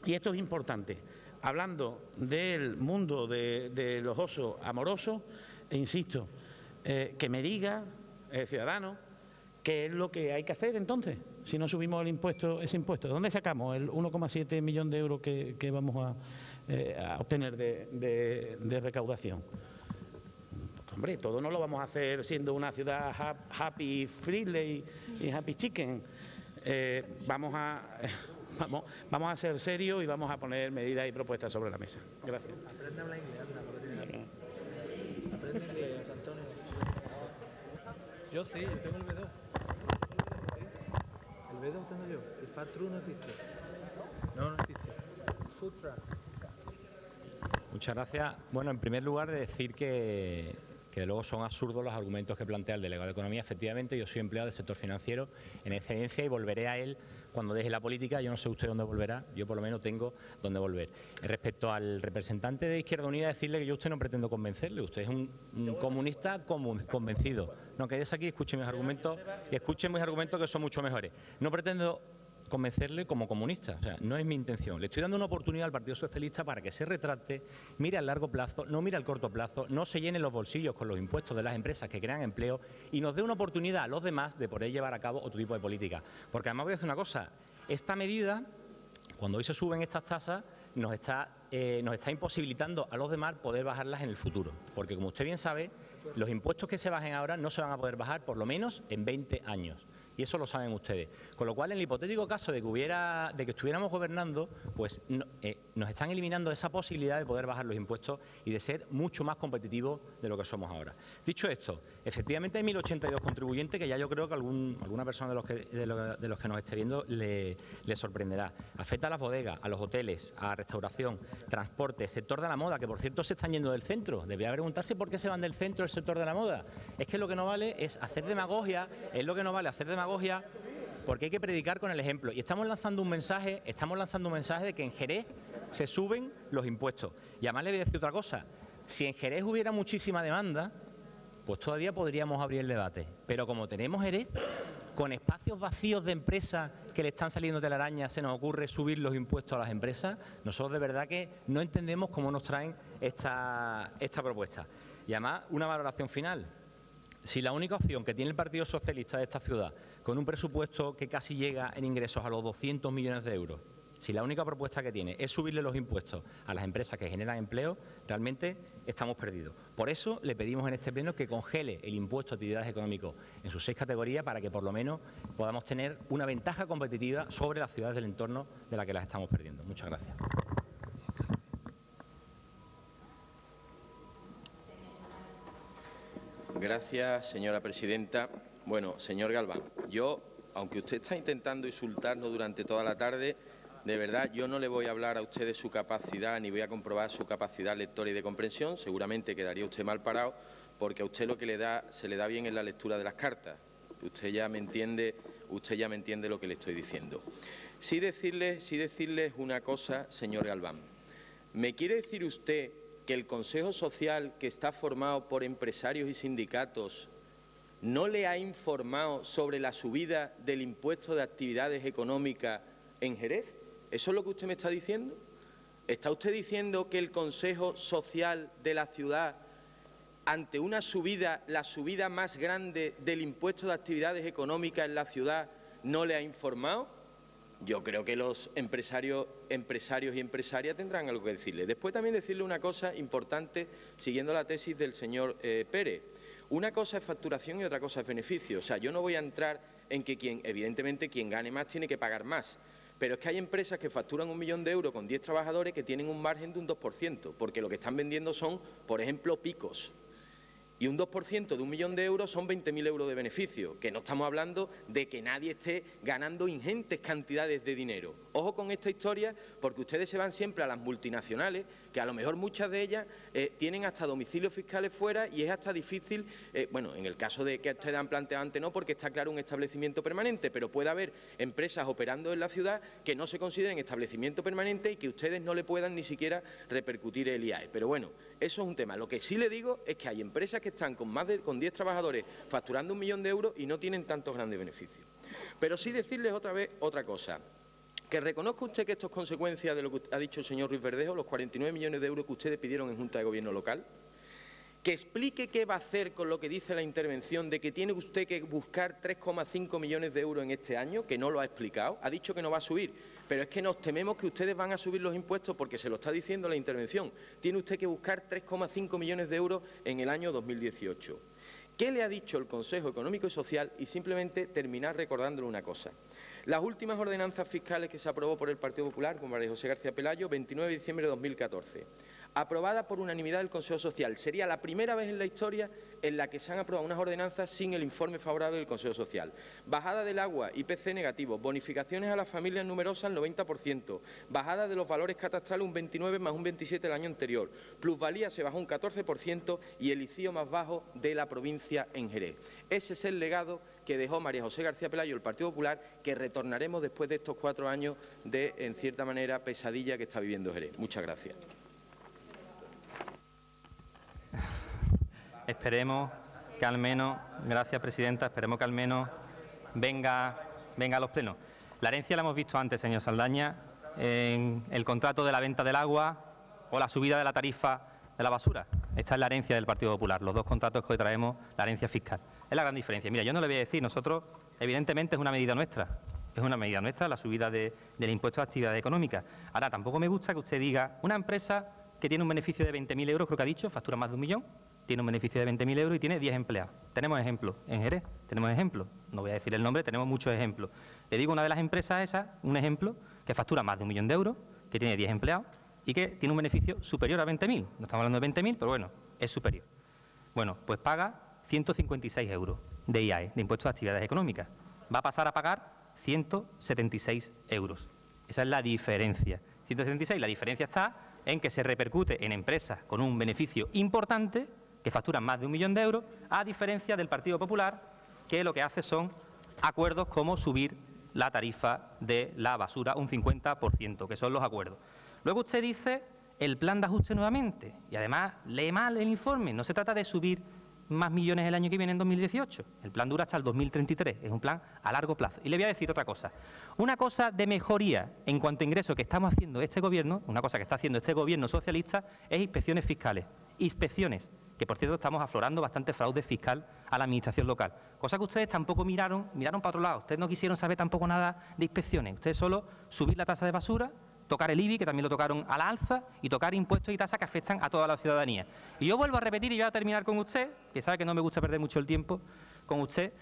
y esto es importante, hablando del mundo de los osos amorosos, insisto, que me diga el ciudadano qué es lo que hay que hacer entonces, si no subimos ese impuesto. ¿Dónde sacamos el 1,7 millón de euros que vamos a obtener de recaudación? Porque, hombre, todo no lo vamos a hacer siendo una ciudad happy friendly y happy chicken. Vamos a ser serios y vamos a poner medidas y propuestas sobre la mesa. Gracias. Aprende a hablar inglés, aprende inglés, Antonio. Yo sí, yo tengo el B2. El B2 tengo yo. El Fast True no existe. No existe. Food Truck. Muchas gracias. Bueno, en primer lugar, decir que luego son absurdos los argumentos que plantea el delegado de Economía. Efectivamente, yo soy empleado del sector financiero en excedencia y volveré a él cuando deje la política. Yo no sé usted dónde volverá, yo por lo menos tengo dónde volver. Respecto al representante de Izquierda Unida, decirle que yo a usted no pretendo convencerle. Usted es un comunista convencido. No, quédese aquí, escuche mis argumentos y escuche mis argumentos que son mucho mejores. No pretendo convencerle como comunista, o sea, no es mi intención. Le estoy dando una oportunidad al Partido Socialista para que se retracte, mire al largo plazo, no mire al corto plazo, no se llene los bolsillos con los impuestos de las empresas que crean empleo y nos dé una oportunidad a los demás de poder llevar a cabo otro tipo de política. Porque además voy a decir una cosa, esta medida, cuando hoy se suben estas tasas, nos está imposibilitando a los demás poder bajarlas en el futuro. Porque como usted bien sabe, los impuestos que se bajen ahora no se van a poder bajar por lo menos en 20 años. Y eso lo saben ustedes. Con lo cual, en el hipotético caso de que estuviéramos gobernando, pues nos están eliminando esa posibilidad de poder bajar los impuestos y de ser mucho más competitivos de lo que somos ahora. Dicho esto, efectivamente hay 1.082 contribuyentes que ya yo creo que alguna persona de los que nos esté viendo le sorprenderá. Afecta a las bodegas, a los hoteles, a restauración, transporte, sector de la moda, que por cierto se están yendo del centro. Debería preguntarse por qué se van del centro del sector de la moda. Es que lo que no vale es hacer demagogia, porque hay que predicar con el ejemplo. Y estamos lanzando un mensaje de que en Jerez se suben los impuestos. Y además le voy a decir otra cosa. Si en Jerez hubiera muchísima demanda, pues todavía podríamos abrir el debate. Pero como tenemos Jerez, con espacios vacíos de empresas que le están saliendo telarañas, se nos ocurre subir los impuestos a las empresas. Nosotros de verdad que no entendemos cómo nos traen esta propuesta. Y además, una valoración final. Si la única opción que tiene el Partido Socialista de esta ciudad, con un presupuesto que casi llega en ingresos a los 200 millones de euros, si la única propuesta que tiene es subirle los impuestos a las empresas que generan empleo, realmente estamos perdidos. Por eso le pedimos en este pleno que congele el impuesto a actividades económicas en sus 6 categorías para que por lo menos podamos tener una ventaja competitiva sobre las ciudades del entorno de la que las estamos perdiendo. Muchas gracias. Gracias, señora presidenta. Bueno, señor Galván, aunque usted está intentando insultarnos durante toda la tarde, de verdad, yo no le voy a hablar a usted de su capacidad ni voy a comprobar su capacidad lectora y de comprensión. Seguramente quedaría usted mal parado porque a usted lo que se le da bien es la lectura de las cartas. Usted ya me entiende lo que le estoy diciendo. Sí decirles una cosa, señor Galván. ¿Me quiere decir usted que el Consejo Social, que está formado por empresarios y sindicatos, no le ha informado sobre la subida del impuesto de actividades económicas en Jerez? ¿Eso es lo que usted me está diciendo? ¿Está usted diciendo que el Consejo Social de la ciudad, ante una subida, la subida más grande del impuesto de actividades económicas en la ciudad, no le ha informado? Yo creo que los empresarios y empresarias tendrán algo que decirle. Después también decirle una cosa importante, siguiendo la tesis del señor Pérez. una cosa es facturación y otra cosa es beneficio. O sea, yo no voy a entrar en que evidentemente quien gane más tiene que pagar más. Pero es que hay empresas que facturan 1 millón de euros con 10 trabajadores que tienen un margen de un 2%, porque lo que están vendiendo son, por ejemplo, picos. Y un 2% de 1 millón de euros son 20.000 euros de beneficio, que no estamos hablando de que nadie esté ganando ingentes cantidades de dinero. Ojo con esta historia, porque ustedes se van siempre a las multinacionales, que a lo mejor muchas de ellas tienen hasta domicilios fiscales fuera y es hasta difícil, bueno, en el caso de que ustedes han planteado antes no, porque está claro un establecimiento permanente, pero puede haber empresas operando en la ciudad que no se consideren establecimiento permanente y que ustedes no le puedan ni siquiera repercutir el IAE. Pero bueno, eso es un tema. Lo que sí le digo es que hay empresas que están con 10 trabajadores facturando 1 millón de euros y no tienen tantos grandes beneficios. Pero sí decirles otra vez otra cosa. Que reconozca usted que esto es consecuencia de lo que ha dicho el señor Ruiz Verdejo, los 49 millones de euros que ustedes pidieron en Junta de Gobierno local. Que explique qué va a hacer con lo que dice la intervención de que tiene usted que buscar 3,5 millones de euros en este año, que no lo ha explicado. Ha dicho que no va a subir, pero es que nos tememos que ustedes van a subir los impuestos porque se lo está diciendo la intervención. Tiene usted que buscar 3,5 millones de euros en el año 2018. ¿Qué le ha dicho el Consejo Económico y Social? Y simplemente terminar recordándole una cosa. Las últimas ordenanzas fiscales que se aprobó por el Partido Popular, con María José García Pelayo, 29 de diciembre de 2014, aprobada por unanimidad del Consejo Social. Sería la primera vez en la historia en la que se han aprobado unas ordenanzas sin el informe favorable del Consejo Social. Bajada del agua, IPC negativo, bonificaciones a las familias numerosas al 90%, bajada de los valores catastrales un 29 más un 27 el año anterior, plusvalía se bajó un 14% y el ICIO más bajo de la provincia en Jerez. Ese es el legado que dejó María José García Pelayo, el Partido Popular, que retornaremos después de estos 4 años de, en cierta manera, pesadilla que está viviendo Jerez. Muchas gracias. Esperemos que al menos, gracias Presidenta, esperemos que al menos venga a los plenos. La herencia la hemos visto antes, señor Saldaña, en el contrato de la venta del agua o la subida de la tarifa de la basura. Esta es la herencia del Partido Popular, los dos contratos que hoy traemos, la herencia fiscal. Es la gran diferencia. Mira, yo no le voy a decir, nosotros, evidentemente es una medida nuestra, la subida del impuesto a actividades económicas. Ahora, tampoco me gusta que usted diga, una empresa que tiene un beneficio de 20.000 euros, creo que ha dicho, factura más de 1 millón, tiene un beneficio de 20.000 euros y tiene 10 empleados. Tenemos ejemplos. En Jerez tenemos ejemplos. No voy a decir el nombre, tenemos muchos ejemplos. Le digo una de las empresas esas, un ejemplo, que factura más de 1 millón de euros, que tiene 10 empleados y que tiene un beneficio superior a 20.000. No estamos hablando de 20.000, pero bueno, es superior. Bueno, pues paga 156 euros de IAE, de impuestos a actividades económicas. Va a pasar a pagar 176 euros. Esa es la diferencia. 176, la diferencia está en que se repercute en empresas con un beneficio importante, que facturan más de 1 millón de euros, a diferencia del Partido Popular, que lo que hace son acuerdos como subir la tarifa de la basura un 50%, que son los acuerdos. Luego usted dice el plan de ajuste nuevamente, y además lee mal el informe. No se trata de subir más millones el año que viene, en 2018. El plan dura hasta el 2033, es un plan a largo plazo. Y le voy a decir otra cosa. Una cosa de mejoría en cuanto a ingresos que estamos haciendo este Gobierno, una cosa que está haciendo este Gobierno socialista, es inspecciones fiscales. Inspecciones, que por cierto estamos aflorando bastante fraude fiscal a la Administración local. Cosa que ustedes tampoco miraron para otro lado. Ustedes no quisieron saber tampoco nada de inspecciones. Ustedes solo subir la tasa de basura, tocar el IBI, que también lo tocaron a la alza, y tocar impuestos y tasas que afectan a toda la ciudadanía. Y yo vuelvo a repetir, y voy a terminar con usted, que sabe que no me gusta perder mucho el tiempo con usted,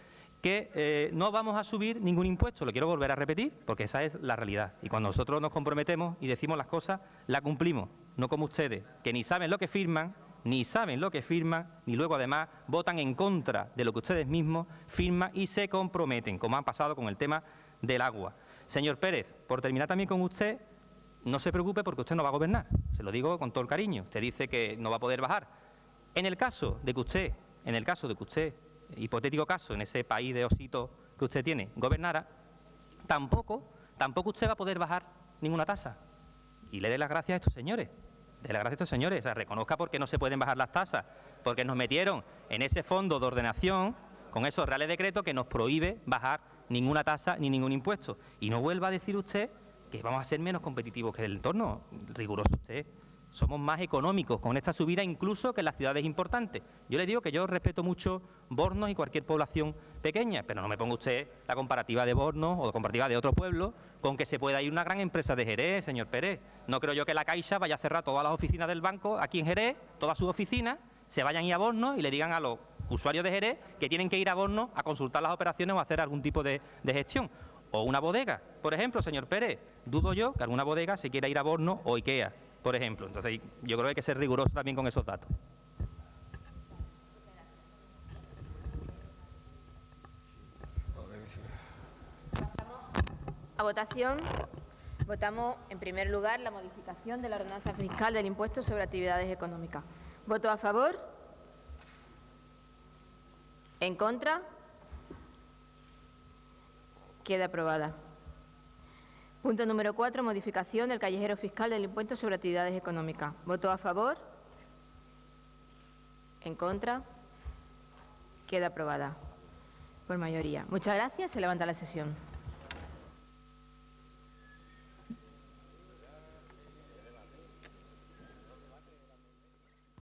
que no vamos a subir ningún impuesto. Lo quiero volver a repetir, porque esa es la realidad. Y cuando nosotros nos comprometemos y decimos las cosas, las cumplimos. No como ustedes, que ni saben lo que firman, ni luego además votan en contra de lo que ustedes mismos firman y se comprometen, como han pasado con el tema del agua. Señor Pérez, por terminar también con usted, no se preocupe porque usted no va a gobernar, se lo digo con todo el cariño. Usted dice que no va a poder bajar. En el caso de que usted, hipotético caso, en ese país de ositos que usted tiene, gobernara, tampoco usted va a poder bajar ninguna tasa. Y le dé las gracias a estos señores. O sea, reconozca por qué no se pueden bajar las tasas, porque nos metieron en ese fondo de ordenación con esos reales decretos que nos prohíbe bajar ninguna tasa ni ningún impuesto. Y no vuelva a decir usted que vamos a ser menos competitivos que el entorno. Riguroso usted. Somos más económicos con esta subida incluso que en las ciudades importantes. Yo le digo que yo respeto mucho Bornos y cualquier población pequeña, pero no me ponga usted la comparativa de Bornos o la comparativa de otro pueblo con que se pueda ir una gran empresa de Jerez, señor Pérez. No creo yo que la Caixa vaya a cerrar todas las oficinas del banco aquí en Jerez, todas sus oficinas, se vayan a ir a Bornos y le digan a los usuarios de Jerez que tienen que ir a Borno a consultar las operaciones o hacer algún tipo de gestión. O una bodega, por ejemplo, señor Pérez, dudo yo que alguna bodega se quiera ir a Borno o IKEA, por ejemplo. Entonces, yo creo que hay que ser riguroso también con esos datos. A votación. Votamos, en primer lugar, la modificación de la ordenanza fiscal del impuesto sobre actividades económicas. ¿Voto a favor? ¿En contra? Queda aprobada. Punto número 4, modificación del callejero fiscal del impuesto sobre actividades económicas. ¿Voto a favor? ¿En contra? Queda aprobada por mayoría. Muchas gracias. Se levanta la sesión.